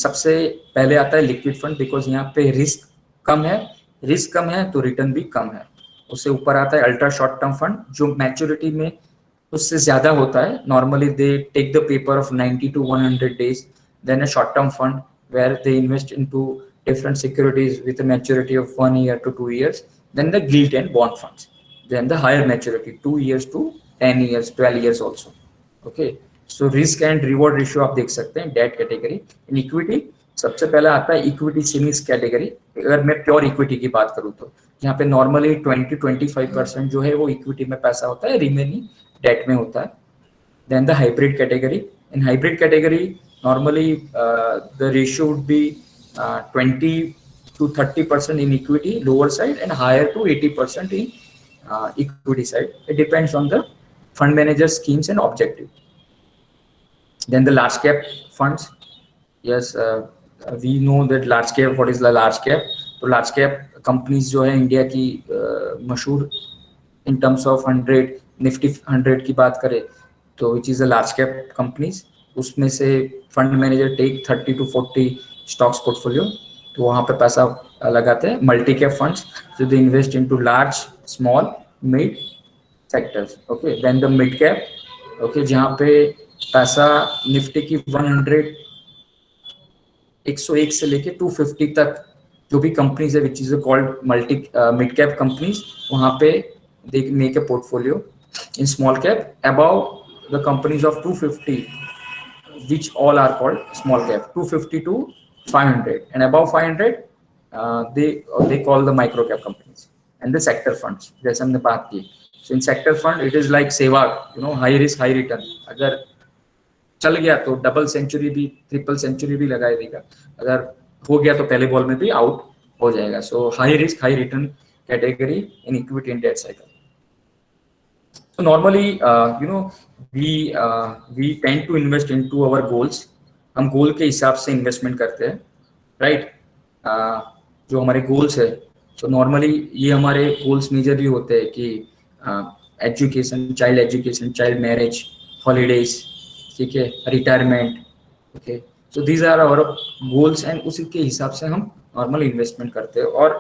सबसे पहले आता है लिक्विड फंड, बिकॉज यहाँ पे रिस्क कम है तो रिटर्न भी कम है. उससे ऊपर आता है अल्ट्रा शॉर्ट टर्म फंड, जो मैच्योरिटी में उससे ज्यादा होता है. Normally they take the paper of 90 to 100 days. Then a short term fund where they invest into different securities with a maturity of 1 year to 2 years. Then the gilt and bond funds. Then the higher maturity, 2 years to 10 years, 12 years also. Okay. So risk and reward ratio आप देख सकते हैं. Debt category. In equity, सबसे पहला आता है equity savings category. अगर मैं pure equity की बात करूँ तो यहाँ पे normally 20-25% जो है वो equity में पैसा होता है, remaining debt में होता है. Then the hybrid category. In hybrid category, normally the ratio would be 20 to 30% in equity lower side and higher to 80% in equity side. It depends on the fund manager schemes and objective. Then the large cap funds. Yes, we know that large cap, what is the large cap? तो large cap companies जो है India की मशहूर in terms of 100 Nifty 100 की बात करें तो which is a large cap companies, उसमें से fund manager take 30 to 40 stocks portfolio, तो वहाँ पे पैसा लगाते हैं. Multi cap funds, so they invest into large, small, mid sectors. Okay, then the mid cap, okay, जहाँ पे पैसा निफ्टी की 101 से लेके 250 तक जो भी कंपनीज है which is called multi mid cap companies, वहाँ पे they make a portfolio in small cap above the companies of 250, which all are called small cap, 250 to 500, and above 500 they call the micro cap companies. And the sector funds, जैसे हमने बात की, so in sector fund it is like Sehwag, you know, high risk high return. अगर चल गया तो double century भी, triple century भी लगा देगा, अगर हो गया तो पहले बॉल में भी आउट हो जाएगा. So high risk high return category in equity and debt cycle. So normally, we tend to invest into our goals. हम गोल के हिसाब से इन्वेस्टमेंट करते हैं, राइट? जो हमारे गोल्स है, so normally ये हमारे गोल्स मेजरली होते हैं कि education, child education, child marriage, holidays, ठीक है, retirement, okay. So these are our goals and उसी के हिसाब से हम नॉर्मल इन्वेस्टमेंट करते हैं. और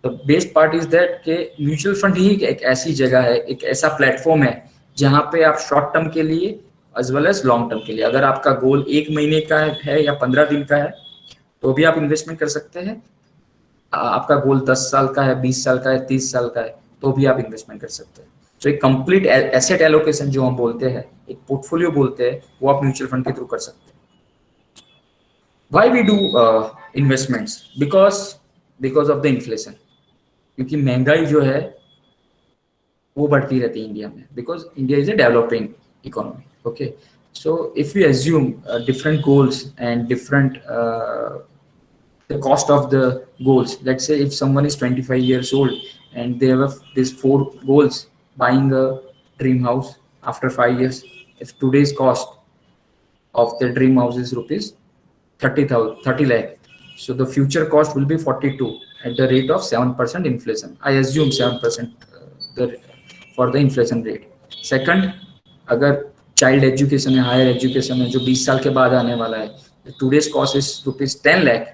the best part is that कि म्यूचुअल फंड ही एक ऐसी जगह है, एक ऐसा प्लेटफॉर्म है जहाँ पे आप शॉर्ट टर्म के लिए as well as long term के लिए, अगर आपका गोल 1 महीने का है या 15 दिन का है तो भी आप इन्वेस्टमेंट कर सकते हैं. आपका गोल 10 साल का है, 20 साल का है, 30 साल का है तो भी आप इन्वेस्टमेंट कर सकते हैं. तो एक कंप्लीट एसेट एलोकेशन जो हम बोलते हैं, एक पोर्टफोलियो बोलते हैं, वो आप म्यूचुअल फंड के थ्रू कर सकते हैं. Why we do investments? Because of the inflation. क्योंकि महंगाई जो है वो बढ़ती रहती है इंडिया में, because India is a developing economy. Okay, so if we assume different goals and different the cost of the goals. Let's say if someone is 25 years old and they have these 4 goals: buying a dream house after 5 years. If today's cost of the dream house is rupees 30 lakh, so the future cost will be 42 at the rate of 7% inflation. I assume 7% for the inflation rate. Second, अगर child education है, higher education है, जो 20 साल के बाद आने वाला है, today's cost is rupees 10 lakh,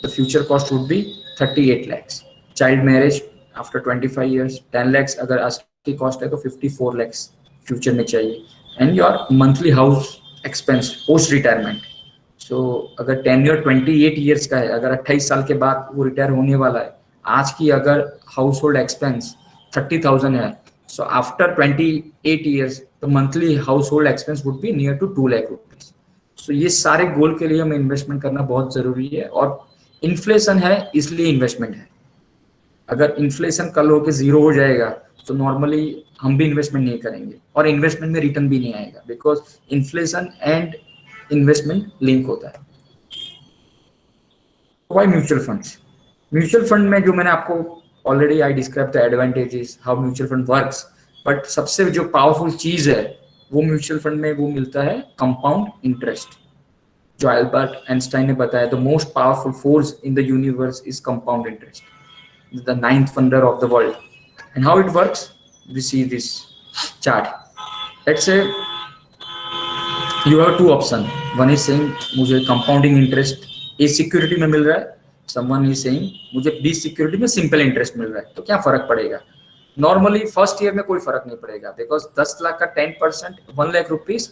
the future cost would be 38 lakhs. Child marriage after 25 years, 10 lakhs अगर आज की कॉस्ट है तो 54 lakhs फ्यूचर में चाहिए. And your monthly house expense post retirement, so अगर टेन्योर 28 ईयर्स का है, अगर 28 साल के बाद वो रिटायर होने वाला है, आज की अगर हाउस होल्ड एक्सपेंस 30,000 है, so after 28 years the monthly household expense would be near to 2 lakh rupees. So ये सारे गोल के लिए हमें इन्वेस्टमेंट करना बहुत जरूरी है. और इन्फ्लेशन है इसलिए इन्वेस्टमेंट है. अगर इन्फ्लेशन कल होकर 0 हो जाएगा तो नॉर्मली हम भी इन्वेस्टमेंट नहीं करेंगे और इन्वेस्टमेंट में रिटर्न भी नहीं आएगा, because inflation and investment link होता है. Why mutual funds? Mutual fund में जो मैंने आपको already I describe the advantages how mutual fund works, but सबसे जो पावरफुल चीज है वो म्यूचुअल फंड में वो मिलता है कंपाउंड इंटरेस्ट. जो अल्बर्ट आइंस्टाइन ने बताया, the most powerful force in the universe is compound interest, the 9th wonder of the world. And how it works, we see this chart. Let's say you have 2 options. One is saying मुझे compounding interest A security में मिल रहा है, someone is saying मुझे B security में simple interest मिल रहा है. तो क्या फर्क पड़ेगा? नॉर्मली फर्स्ट ईयर में कोई फर्क नहीं पड़ेगा, बिकॉज 10 लाख का 10%, 1 lakh rupees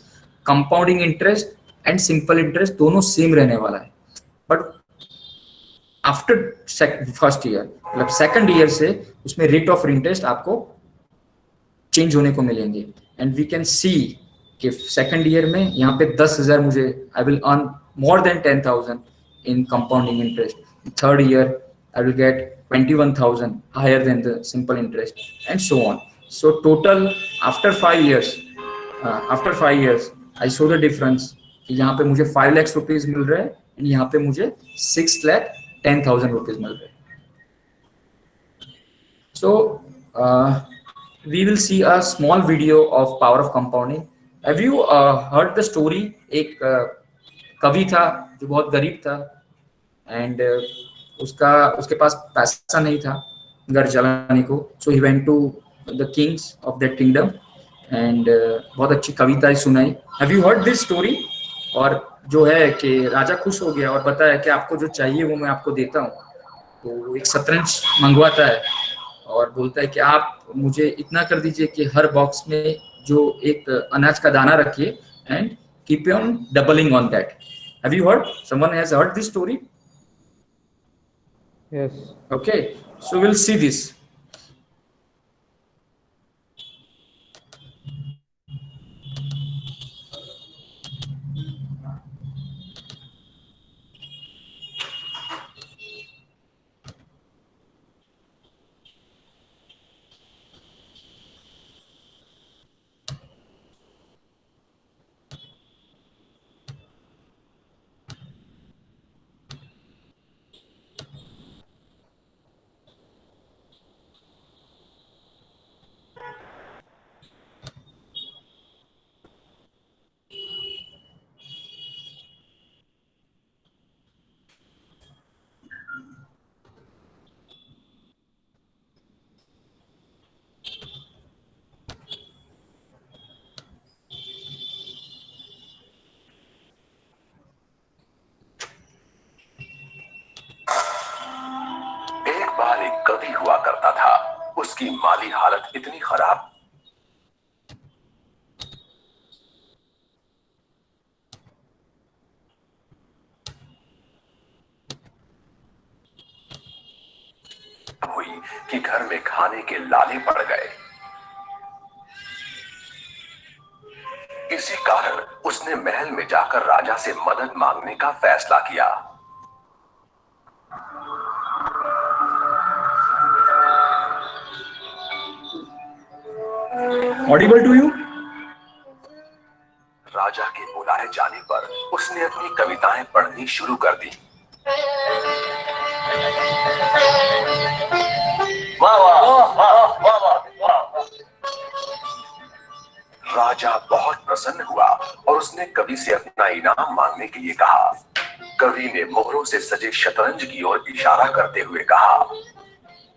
compounding interest and simple interest दोनों सेम रहने वाला है. बट आफ्टर फर्स्ट ईयर, मतलब सेकंड ईयर से उसमें रेट ऑफ इंटरेस्ट आपको चेंज होने को मिलेंगे. एंड वी कैन सी कि सेकंड ईयर में यहाँ पे 10,000 मुझे I will earn more than 10,000 in compounding interest. Third year I will get 21,000 higher than the simple interest, and so on. So total after 5 years, I saw the difference कि यहाँ पे मुझे 5 lakhs rupees मिल रहा है and यहाँ पे मुझे 6,10,000 rupees मिल रहा है. So we will see a small video of power of compounding. Have you heard the story? एक कवि था जो बहुत गरीब था and उसके पास पैसा नहीं था घर चलाने को. So he went to the kings of that kingdom and बहुत अच्छी कविताएं सुनाई. Have you heard this story? और जो है कि राजा खुश हो गया और बताया कि आपको जो चाहिए वो मैं आपको देता हूँ. तो एक शतरंज मंगवाता है और बोलता है कि आप मुझे इतना कर दीजिए कि हर बॉक्स में जो एक अनाज का दाना रखिए and keep on doubling on that. Have you heard? Someone has heard this story? Yes. Okay, so we'll see this. बार एक कवि हुआ करता था, उसकी माली हालत इतनी खराब। हुई कि घर में खाने के लाले पड़ गए। इसी कारण उसने महल में जाकर राजा से मदद मांगने का फैसला किया। Audible to you? राजा के बुलाए जाने पर उसने अपनी कविताएं पढ़नी शुरू कर दी। वाह वाह वाह वाह वाह वाह वाह। राजा बहुत प्रसन्न हुआ और उसने कवि से अपना इनाम मांगने के लिए कहा। कवि ने मोहरों से सजे शतरंज की ओर इशारा करते हुए कहा,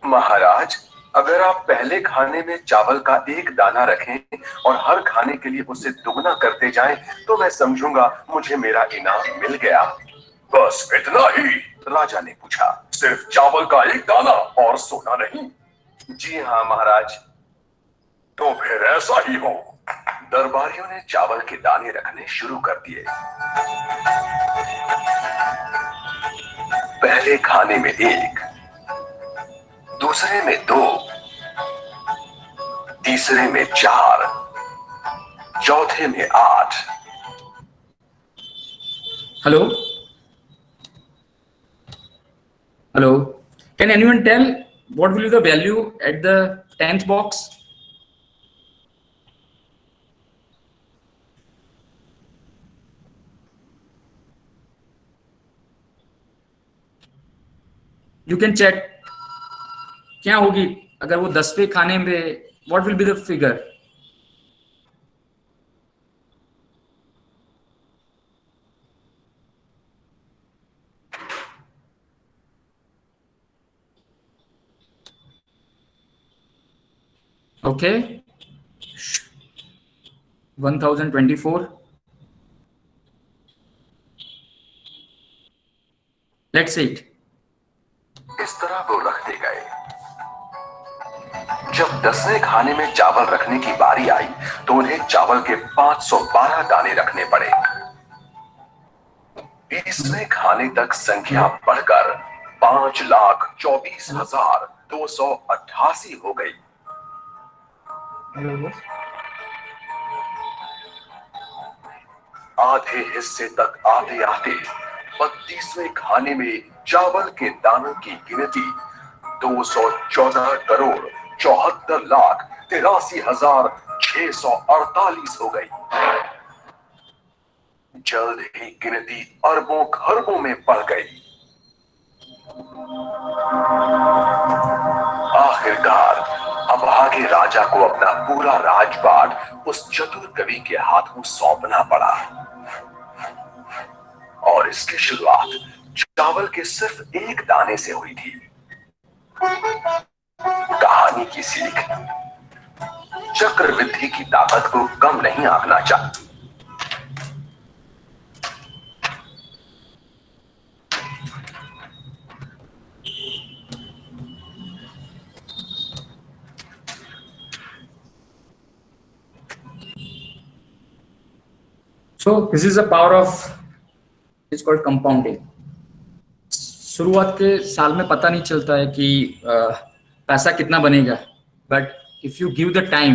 महाराज, अगर आप पहले खाने में चावल का एक दाना रखें और हर खाने के लिए उसे दुगना करते जाएं, तो मैं समझूंगा मुझे मेरा इनाम मिल गया। बस इतना ही? राजा ने पूछा। सिर्फ चावल का एक दाना और सोना नहीं? जी हाँ महाराज। तो फिर ऐसा ही हो। दरबारियों ने चावल के दाने रखने शुरू कर दिए। पहले खाने में 1, दूसरे में 2, तीसरे में 4, चौथे में 8। Hello hello, can anyone tell what will be the value at the 10th box? You can check क्या होगी अगर वो 10वें खाने में, what will be the figure? Okay, 1024. Let's see it. इस तरह वो रखते गए। जब 10वें खाने में चावल रखने की बारी आई तो उन्हें चावल के 512 दाने रखने पड़े। 20वें खाने तक संख्या बढ़कर 5,24,288 हो गई। आधे हिस्से तक आते आते 32वें खाने में चावल के दानों की गिनती 214,74,83,648 हो गई। जल्द ही गिनती अरबों खरबों में बढ़ गई। आखिरकार अभागे राजा को अपना पूरा राजपाट उस चतुर कवि के हाथों सौंपना पड़ा। और इसकी शुरुआत चावल के सिर्फ एक दाने से हुई थी। कहानी की सीख, चक्रवृद्धि की ताकत को कम नहीं आंकना चाहिए। So this is the power of, it's called compounding. शुरुआत के साल में पता नहीं चलता है कि पैसा कितना बनेगा, but if you give the time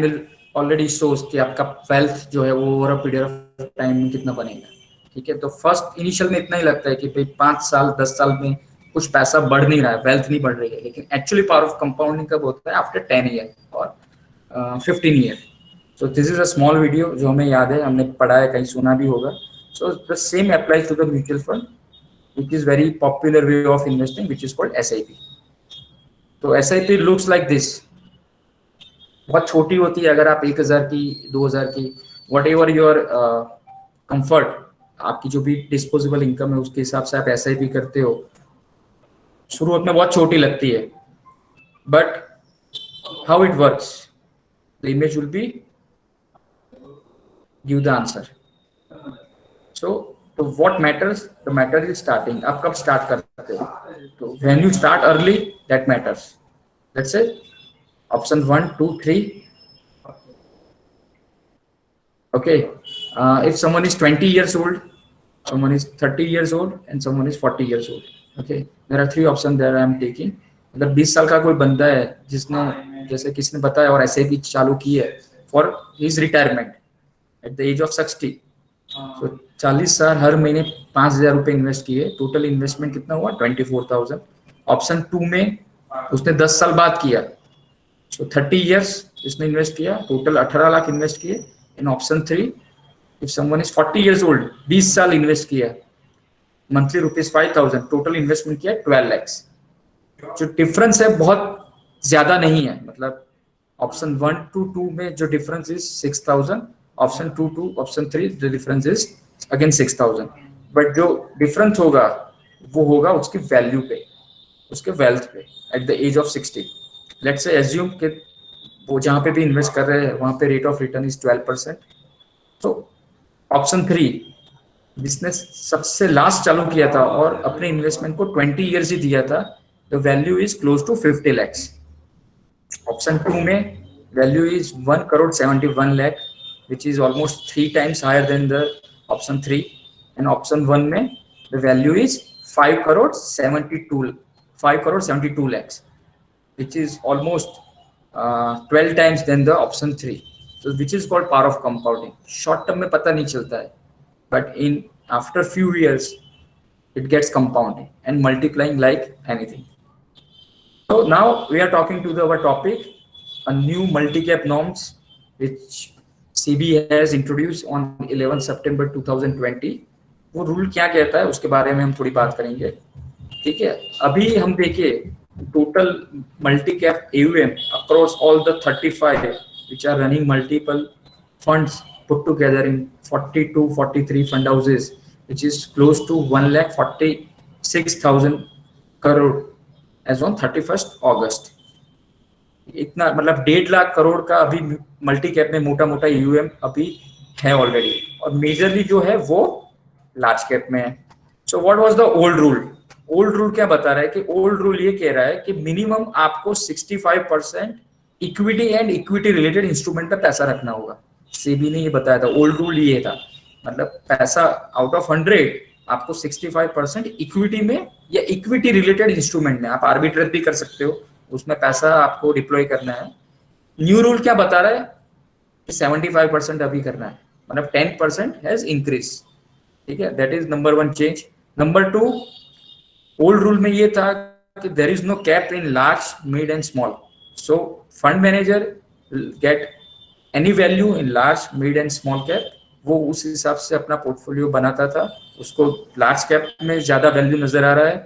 will already shows कि आपका वेल्थ जो है वो over a period of time में कितना बनेगा। ठीक है, तो फर्स्ट इनिशियल में इतना ही लगता है कि भाई 5 साल 10 साल में कुछ पैसा बढ़ नहीं रहा है, वेल्थ नहीं बढ़ रही है, लेकिन एक्चुअली पावर ऑफ कंपाउंडिंग कब होता है? आफ्टर 10 ईयर और 15 year. So this is a small video जो हमें याद है, हमने पढ़ा है, कहीं सुना भी होगा। So the same applies to the mutual fund, which is very popular way of investing, which is called SIP. तो SIP looks like this. बहुत छोटी होती है, अगर आप 1000 की 2000 की whatever your comfort, आपकी जो भी disposable income है उसके हिसाब से आप SIP करते हो। शुरुआत में बहुत छोटी लगती है, but how it works, the image will be give the answer. So तो what matters, the matter is starting, आप कब स्टार्ट करते हो, तो when you start early that matters. Let's say option 1 2 3, okay, if someone is 20 years old, someone is 30 years old and someone is 40 years old, okay, there are 3 options there I am taking। अगर 20 साल का कोई बंदा है जिसने, जैसे किसने बताया, और ऐसे भी चालू की है for his retirement at the age of 60, तो 40 साल हर महीने 5,000 रुपए इन्वेस्ट किए, टोटल इन्वेस्टमेंट कितना हुआ 24,000। ऑप्शन 2 में उसने 10 साल बाद किया, तो 30 इयर्स इसने इन्वेस्ट किया, टोटल 18 लाख इन्वेस्ट किए। In option 3 if someone is 40 years old, 20 साल इन्वेस्ट किया, मंथली ₹5,000, टोटल इन्वेस्टमेंट किया 12 lakhs। जो डिफरेंस है बहुत ज्यादा नहीं है, मतलब ऑप्शन 1 to 2 में जो difference is 6,000, option 2 to option 3 the difference is again 6,000, but जो डिफरेंस होगा वो होगा उसकी वैल्यू पे, उसके वेल्थ पे at the age of 60। Let's say assume कि वो जहाँ पे भी इन्वेस्ट कर रहे हैं वहाँ पे रेट ऑफ रिटर्न इज 12%, तो ऑप्शन 3 जिसने सबसे लास्ट चालू किया था और अपने इन्वेस्टमेंट को 20 इयर्स ही दिया था, the value is close to 50 lakhs। Option 2 में value is 1,71 lakh which is almost 3 times higher than the option 3, and option 1 में the value is 5,72 lakhs which is almost 12 times than the option 3, so which is called power of compounding। short term में पता नहीं चलता है, but in after few years it gets compounding and multiplying like anything। So now we are talking to our topic, a new multi-cap norms which SEBI has introduced on 11 September 2020। वो rule क्या कहता है उसके बारे में हम थोड़ी बात करेंगे, ठीक है। अभी हम देखिए total multi-cap AUM across all the 35 which are running multiple funds put together in 42-43 fund houses, which is close to 1,46,000 crore as on 31st August। इतना मतलब 1.5 लाख करोड़ का अभी मल्टी कैप में मोटा मोटा AUM अभी है ऑलरेडी, और मेजरली जो है वो लार्ज कैप में है। So what was the old rule? Old rule क्या बता रहा है कि ओल्ड रूल ये कह रहा है कि मिनिमम आपको 65% equity and equity related instrument पे पैसा रखना होगा। सेबी ने ये बताया था, ओल्ड रूल ये था, मतलब पैसा आउट ऑफ 100 आपको 65% इक्विटी में या इक्विटी रिलेटेड इंस्ट्रूमेंट में, आप आर्बिट्रेज भी कर सकते हो, उसमें पैसा आपको डिप्लॉय करना है। न्यू रूल क्या बता रहा है कि 75% अभी करना है, मतलब 10% हैज इंक्रीज, ठीक है। That is number 1 change. Number 2, old rule में ये था कि there is no cap in large, mid and small, so fund manager get any value in large, mid and small cap, वो उस हिसाब से अपना पोर्टफोलियो बनाता था। उसको लार्ज कैप में ज्यादा वैल्यू नजर आ रहा है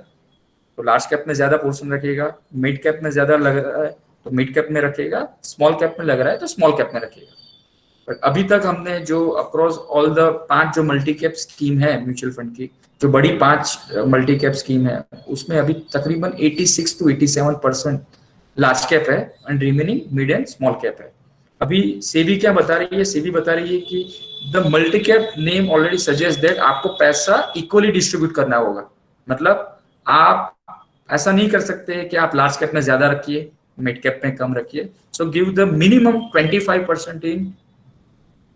तो लार्ज कैप में ज्यादा पोर्शन रखेगा, मिड कैप में ज्यादा लग रहा है तो मिड कैप में रखेगा, स्मॉल कैप में लग रहा है तो स्मॉल कैप में रखेगा। बट अभी तक हमने जो अक्रॉस ऑल द 5 जो मल्टी कैप स्कीम है म्यूचुअल फंड की, जो बड़ी 5 मल्टी कैप स्कीम है, उसमें अभी तकरीबन 86 to 87% लार्ज कैप है and remaining mid and small cap है। अभी सेबी क्या बता रही है? सेबी बता रही है कि the multi cap name already suggest that आपको पैसा इक्वली डिस्ट्रीब्यूट करना होगा, मतलब आप ऐसा नहीं कर सकते कि आप लार्ज कैप में ज्यादा रखिए, मिड कैप में कम रखिए। So give the minimum 25% in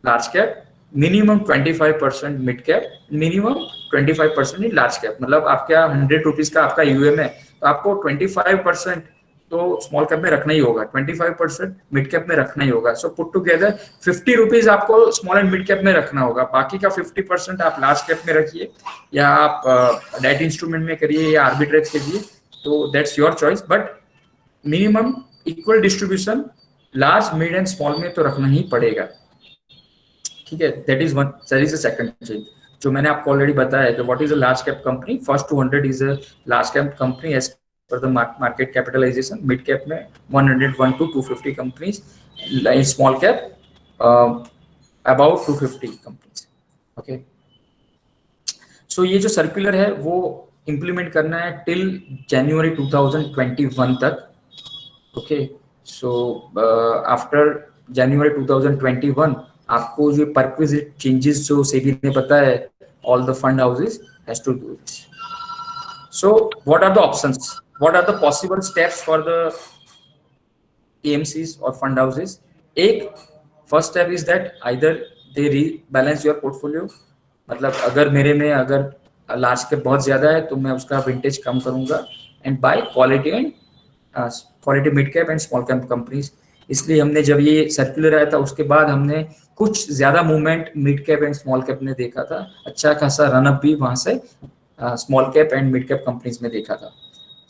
large cap, minimum 25% mid cap, minimum 25% in large cap. मतलब आपका 100 रुपीज का आपका यूएम है तो आपको 25% तो स्मॉल कैप में रखना ही होगा, 25% मिड कैप में रखना ही होगा। सो पुट टुगेदर 50 रुपीज आपको स्मॉल एंड मिड कैप में रखना होगा, बाकी का 50% आप लार्ज कैप में रखिए या आप डेट इंस्ट्रूमेंट में करिए या आर्बिट्रेज करिए, तो that's your choice. But minimum equal distribution large, mid and small में तो रखना ही पड़ेगा, ठीक है। That is one. That is the second change जो मैंने आपको ऑलरेडी बताया कि what is a large cap company. First 200 is a large cap company as per the market capitalisation. Mid cap में 101 to 250 companies, in small cap about 250 companies, okay. So ये जो circular है वो इम्प्लीमेंट करना है till जनवरी 2021 तक, okay. So after जनवरी 2021 आपको जो परक्विजिट चेंजेस जो सेबी ने बताया है all the fund houses has to do this. So what are the options, what are the possible steps for the AMCs or fund houses? एक first step is that either they rebalance your portfolio, मतलब अगर मेरे में अगर large cap बहुत ज्यादा है तो मैं उसका विंटेज कम करूंगा, and bye quality mid cap and small cap companies. इसलिए हमने जब ये सर्कुलर आया था उसके बाद हमने कुछ ज्यादा movement mid cap and small cap में देखा था, अच्छा खासा रनअप भी वहां से small cap and mid cap companies में देखा था.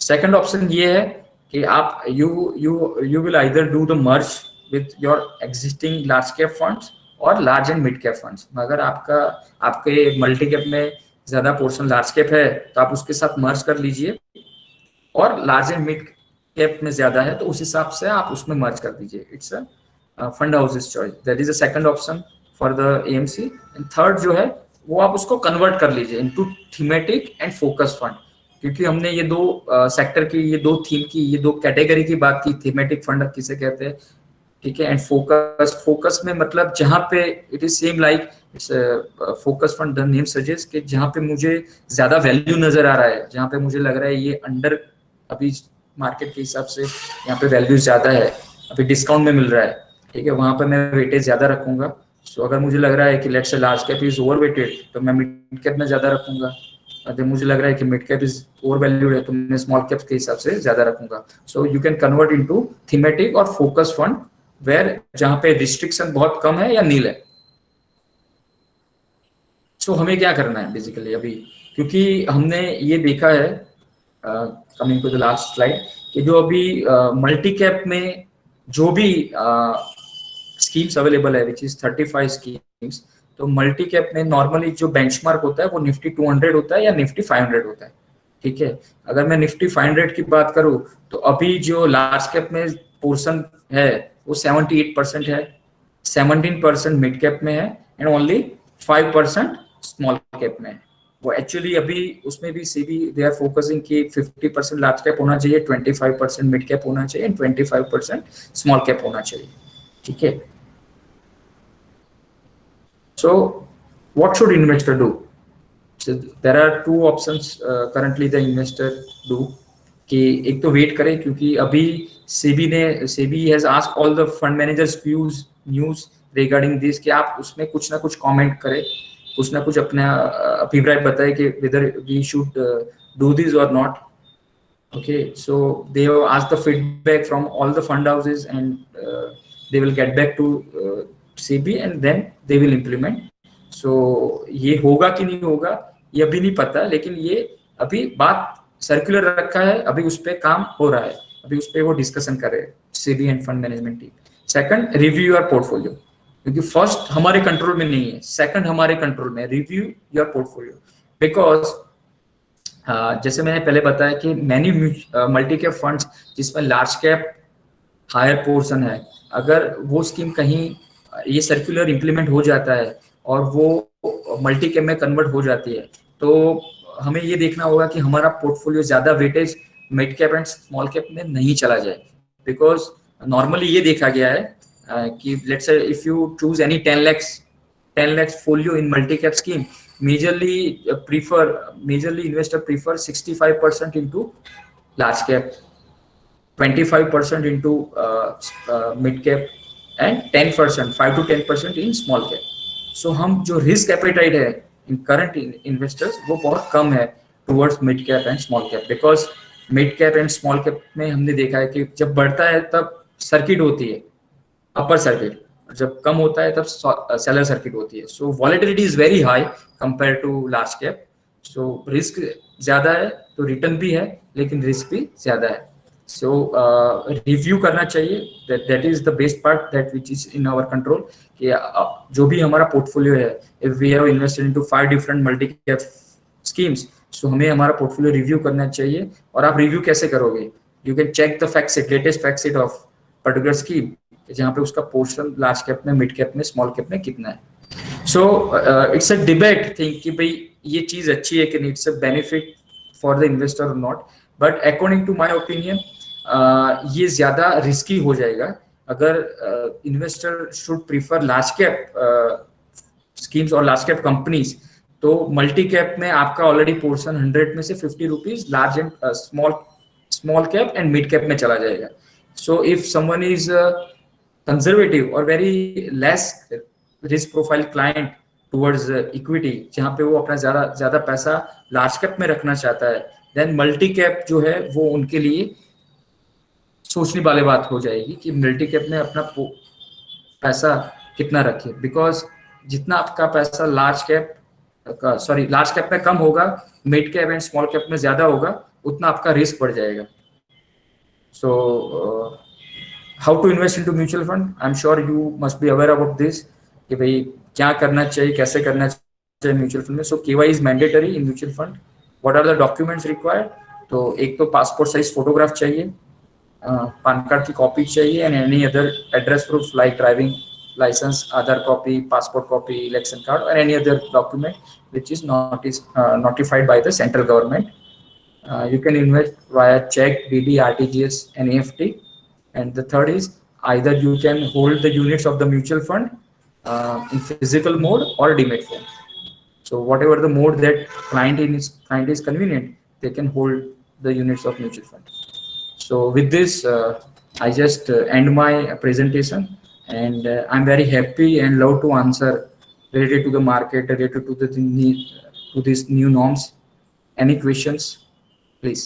सेकंड ऑप्शन ये है कि आप you will either do the merge with your existing large cap funds और large and mid cap funds. अगर आपके मल्टी कैप में ज्यादा पोर्शन लार्ज कैप है तो आप उसके साथ मर्ज कर लीजिए, और लार्ज एंड मिड कैप में ज्यादा है तो उस हिसाब से आप उसमें मर्ज कर दीजिए. It's a fund houses choice. That is a second option for the AMC. And third जो है वो आप उसको कन्वर्ट कर लीजिए into thematic and focus fund, क्योंकि हमने ये दो सेक्टर की, ये दो थीम की, ये दो कैटेगरी की बात की. थीमेटिक फंड किसे कहते हैं, ठीक है, एंड फोकस में मतलब जहां पे it is same like focus fund the name suggest कि जहां पे मुझे ज्यादा वैल्यू नजर आ रहा है, जहां पे मुझे लग रहा है ये अंडर अभी मार्केट के हिसाब से यहाँ पे वैल्यू ज्यादा है, अभी डिस्काउंट में मिल रहा है, ठीक है, वहां पे मैं वेटेज ज्यादा रखूंगा. सो अगर मुझे लग रहा है कि let's say large cap is overweighted तो मैं मिड कैप में ज्यादा रखूंगा. अगर मुझे लग रहा है कि mid cap is over valued है तो मैं स्मॉल कैप के हिसाब से ज्यादा रखूंगा. So you can convert into thematic और फोकस फंड वेयर जहां पे रिस्ट्रिक्शन बहुत कम है या नील है. सो हमें क्या करना है बेसिकली अभी, क्योंकि हमने ये देखा है coming to the last slide कि जो अभी मल्टी कैप में जो भी स्कीम्स अवेलेबल है विच इज 35 स्कीम्स, तो मल्टी कैप में नॉर्मली जो बेंचमार्क होता है वो निफ्टी 200 होता है या निफ्टी 500 होता है, ठीक है. अगर मैं निफ्टी 500 की बात करूं तो अभी जो लार्ज कैप में पोर्शन है वो 78% है, 17% मिड कैप में है एंड ओनली 5% स्मॉल कैप में है. वो एक्चुअली अभी उसमें भी सेबी दे आर फोकसिंग कि 50% लार्ज कैप होना चाहिए, 25% मिड कैप होना चाहिए एंड 25% स्मॉल कैप होना चाहिए, ठीक है. So what should investor do? So there are two options currently the investor do. कि एक तो वेट करें, क्योंकि अभी SEBI has asked all the fund managers news regarding this कि आप उसमें कुछ ना कुछ कमेंट करें, कुछ ना कुछ अपना अभिप्राय बताए कि whether we should do this or not. Okay, so they have asked the feedback from all the fund houses and they will get back to SEBI and then they will implement. So ये होगा कि नहीं होगा ये अभी नहीं पता, लेकिन ये अभी बात सर्कुलर रखा है, अभी उस पर काम हो रहा है, अभी उस पर वो डिस्कशन कर रहे हैं SEBI end fund management team. Second, review your portfolio, क्योंकि फर्स्ट हमारे कंट्रोल में नहीं है, सेकंड हमारे कंट्रोल में. रिव्यू योर पोर्टफोलियो बिकॉज जैसे मैंने पहले बताया कि मैनी मल्टी कैप फंड्स जिसमें लार्ज कैप हायर पोर्शन है, अगर वो स्कीम कहीं ये सर्कुलर इंप्लीमेंट हो जाता है और वो मल्टी कैप में कन्वर्ट हो जाती है, तो हमें ये देखना होगा कि हमारा पोर्टफोलियो ज्यादा weightage mid cap and small cap में नहीं चला जाए. बिकॉज नॉर्मली ये देखा गया है कि let's say if you choose any 10 lakhs folio in multi cap scheme, majorly investor prefer 65% into large cap, 25% into mid cap and 10%, 5 to 10% in small cap. So हम जो risk appetite है in current investors वो बहुत कम है towards mid cap and small cap, because mid cap and small cap में हमने देखा है कि जब बढ़ता है तब सर्किट होती है अपर सर्किट, जब कम होता है तब सेलर सर्किट होती है. So volatility is very high compare to large cap. So risk ज्यादा है तो रिटर्न भी है, लेकिन रिस्क भी ज्यादा है. सो रिव्यू करना चाहिए, that is the best part that which is in our control. कि जो भी हमारा पोर्टफोलियो है, if we have invested into 5 different multi cap schemes, so हमें हमारा पोर्टफोलियो रिव्यू करना चाहिए. और आप रिव्यू कैसे करोगे? You can check the fact sheet, latest fact sheet of particular scheme, जहाँ पे उसका पोर्शन लार्ज कैप में, मिड कैप में, स्मॉल कैप में कितना है. So it's a debate thing कि भाई ये चीज अच्छी है कि नहीं, it's a benefit for the investor or not. But according to my opinion ये ज्यादा रिस्की हो जाएगा. अगर investor should prefer large cap schemes और लार्ज कैप कंपनीज, तो मल्टी कैप में आपका ऑलरेडी पोर्शन 100 में से 50 rupees large and small cap and mid cap में चला जाएगा. So if someone is conservative और very less risk profile client towards equity, जहां पे वो अपना ज्यादा पैसा लार्ज कैप में रखना चाहता है, देन मल्टी कैप जो है वो उनके लिए सोचने वाली बात हो जाएगी कि मल्टी कैप में अपना पैसा कितना रखे. बिकॉज जितना आपका पैसा लार्ज कैप में कम होगा, mid cap and small cap में ज्यादा होगा, उतना आपका रिस्क बढ़ जाएगा. So how to invest into mutual fund, I am sure you must be aware about this कि भाई क्या करना चाहिए, कैसे करना चाहिए म्यूचुअल फंड में. So KYC is mandatory in mutual fund. What are the documents required? तो एक तो पासपोर्ट साइज फोटोग्राफ चाहिए, पान कार्ड की कॉपी चाहिए, and any other address proof like driving license, Aadhaar copy, passport copy, election card, or any other document which is notified by the central government. You can invest via check, DD, RTGS, and EFT. And the third is either you can hold the units of the mutual fund in physical mode or demat form. So whatever the mode that client is convenient, they can hold the units of mutual fund. So with this, I just end my presentation. And I'm very happy and love to answer related to the market, related to these new norms. Any questions, please?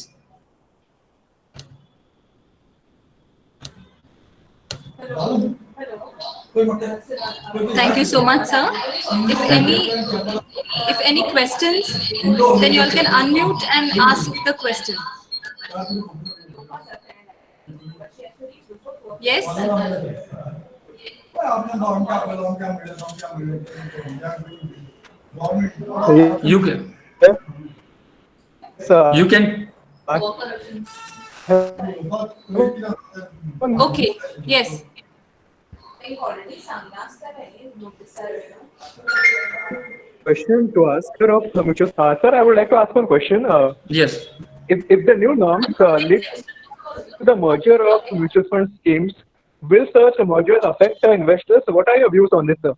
Thank you so much, sir. If any questions, then you all can unmute and ask the question. Yes. You can. You can. Okay. Yes. Question to ask of the mutual sir, I would like to ask one question. Yes. If the new norms lead to the merger of mutual fund schemes, will such a merger affect investors? What are your views on this, sir?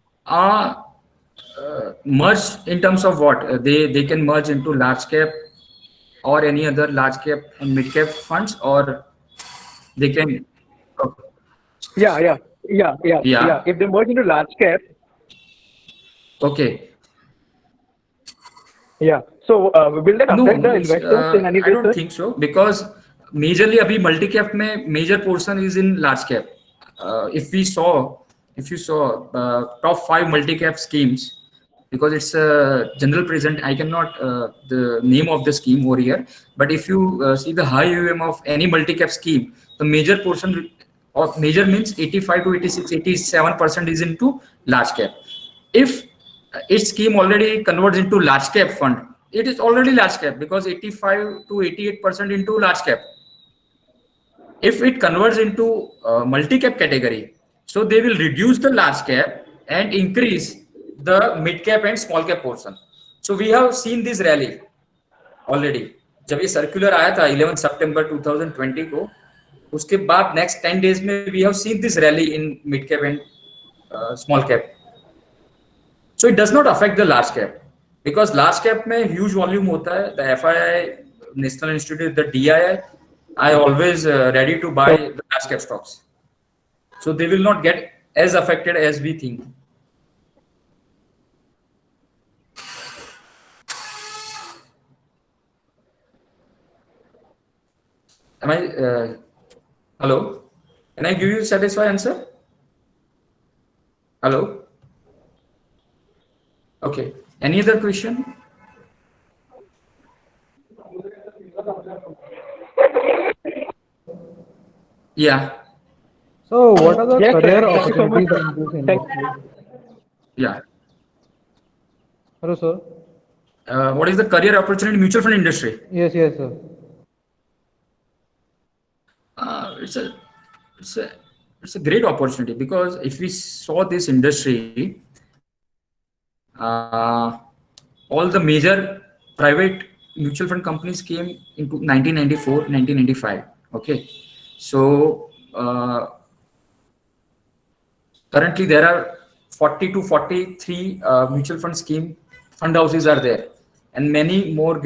Merge in terms of what? They can merge into large cap or any other large cap and mid cap funds, or they can. Yeah. If they merge into large cap. Okay. Yeah. So will that affect the investors in any way? I don't think so, because majorly abhi multi cap mein major portion is in large cap. If you saw top 5 multi cap schemes, because it's a general present, I cannot the name of the scheme over here, but if you see the high AUM of any multi cap scheme, the major portion of major means 85 to 86, 87% is into large cap. If its scheme already converts into large cap fund, it is already large cap, because 85 to 88% into large cap. If it converts into multi-cap category, so they will reduce the large cap and increase the mid-cap and small-cap portion. So we have seen this rally already. जब ये circular आया था 11 September 2020 को, उसके बाद next 10 days में we have seen this rally in mid-cap and small-cap. So it does not affect the large-cap, because large-cap में huge volume होता है. The FII, National Institute, the DII, I always ready to buy the large cap stocks, so they will not get as affected as we think. Am I? Hello? Can I give you a satisfying answer? Hello? Okay. Any other question? Yeah. So, what are the career opportunities in this industry? Yeah. Hello, sir. What is the career opportunity in mutual fund industry? Yes, sir. It's a great opportunity, because if we saw this industry, all the major private mutual fund companies came into 1994, 1995. Okay. So currently there are 40 to 43 mutual fund scheme fund houses are there, and many more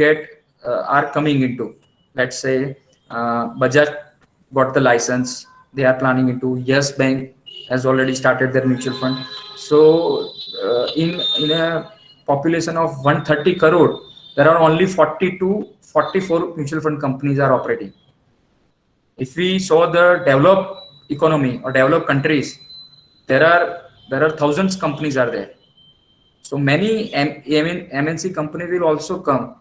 are coming into. Let's say Bajaj got the license, they are planning into. Yes Bank has already started their mutual fund. So in a population of 130 crore, there are only 40 to 44 mutual fund companies are operating. If we saw the developed economy or developed countries, there are thousands companies are there. So many MNC companies will also come.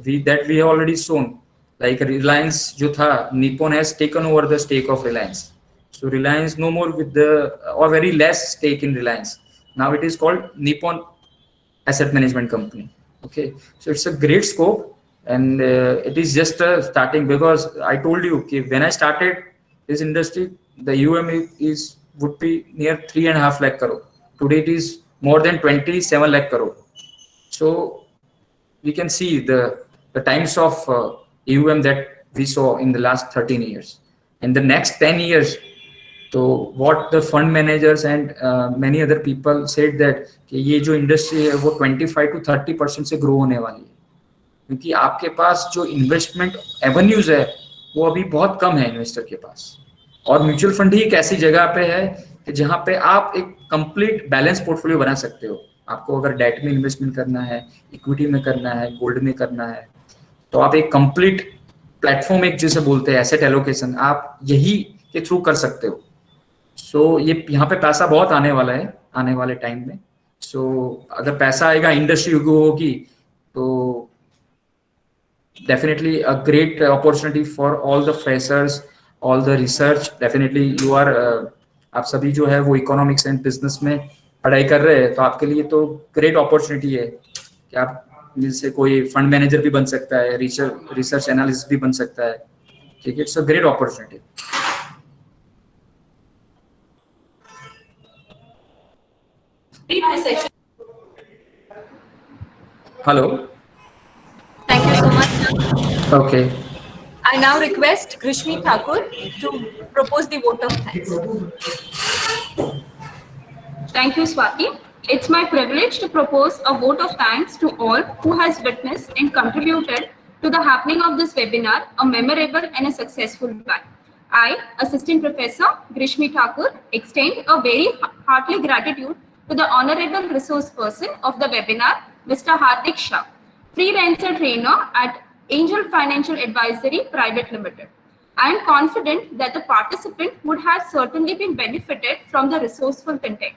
We have already shown, like Reliance jo tha, Nippon has taken over the stake of Reliance. So Reliance no more with the, or very less stake in Reliance. Now it is called Nippon Asset Management Company. Okay, so it's a great scope, and it is just starting, because I told you, okay, when I started this industry, the UM would be near 3.5 lakh crore. Today it is more than 27 lakh crore. So we can see the times of AUM that we saw in the last 13 years. In the next 10 years, so what the fund managers and many other people said that कि ये जो industry है वो 25 to 30% से grow होने वाली है, क्योंकि आपके पास जो इन्वेस्टमेंट एवेन्यूज है वो अभी बहुत कम है इन्वेस्टर के पास. और म्यूचुअल फंड ही एक ऐसी जगह पे है कि जहाँ पे आप एक कंप्लीट बैलेंस पोर्टफोलियो बना सकते हो. आपको अगर डेट में इन्वेस्टमेंट करना है, इक्विटी में करना है, गोल्ड में करना है, तो आप एक कंप्लीट प्लेटफॉर्म, एक जिसे बोलते हैं एसेट एलोकेशन, आप यही के थ्रू कर सकते हो. सो ये यहाँ पे पैसा बहुत आने वाला है आने वाले टाइम में. सो अगर पैसा आएगा, इंडस्ट्री होगी, तो definitely a great opportunity for all the freshers, all the research. Definitely you are, आप सभी जो है वो इकोनॉमिक्स एंड बिजनेस में पढ़ाई कर रहे हैं, तो आपके लिए तो ग्रेट अपॉर्चुनिटी है कि आप जिससे कोई फंड मैनेजर भी बन सकता है, रिसर्च एनालिस्ट भी बन सकता है. ठीक है, it's a great opportunity. Hello. Thank you so much. Okay. I now request Grishmi Thakur to propose the vote of thanks. Thank you, Swati. It's my privilege to propose a vote of thanks to all who has witnessed and contributed to the happening of this webinar, a memorable and a successful one. I, Assistant Professor Grishmi Thakur, extend a very hearty gratitude to the honorable resource person of the webinar, Mr. Hardik Shah, freelancer trainer at Angel Financial Advisory Private Limited. I am confident that the participant would have certainly been benefited from the resourceful content.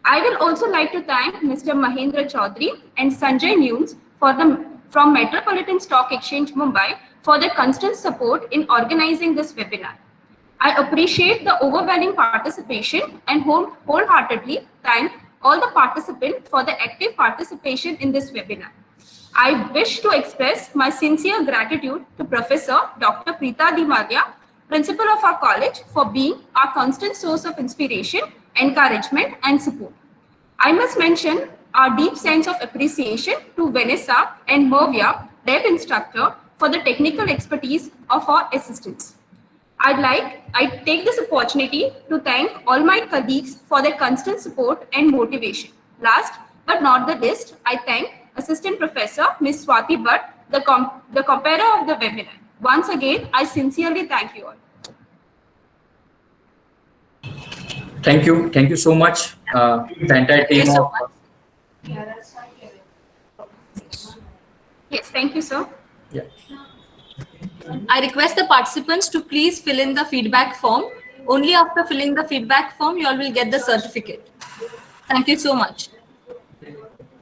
I will also like to thank Mr. Mahendra Chaudhary and Sanjay Nunes from Metropolitan Stock Exchange, Mumbai, for their constant support in organizing this webinar. I appreciate the overwhelming participation and wholeheartedly thank all the participants for the active participation in this webinar. I wish to express my sincere gratitude to Professor Dr. Preeta Dimalia, Principal of our college, for being our constant source of inspiration, encouragement, and support. I must mention our deep sense of appreciation to Vanessa and Movia, Deb instructor, for the technical expertise of our assistants. I take this opportunity to thank all my colleagues for their constant support and motivation. Last but not the least, I thank Assistant Professor Ms. Swati Bhatt, the comparer of the webinar. Once again, I sincerely thank you all. Thank you so much, the entire team. Yes, thank you, sir. Yeah. I request the participants to please fill in the feedback form. Only after filling the feedback form, you all will get the certificate. Thank you so much.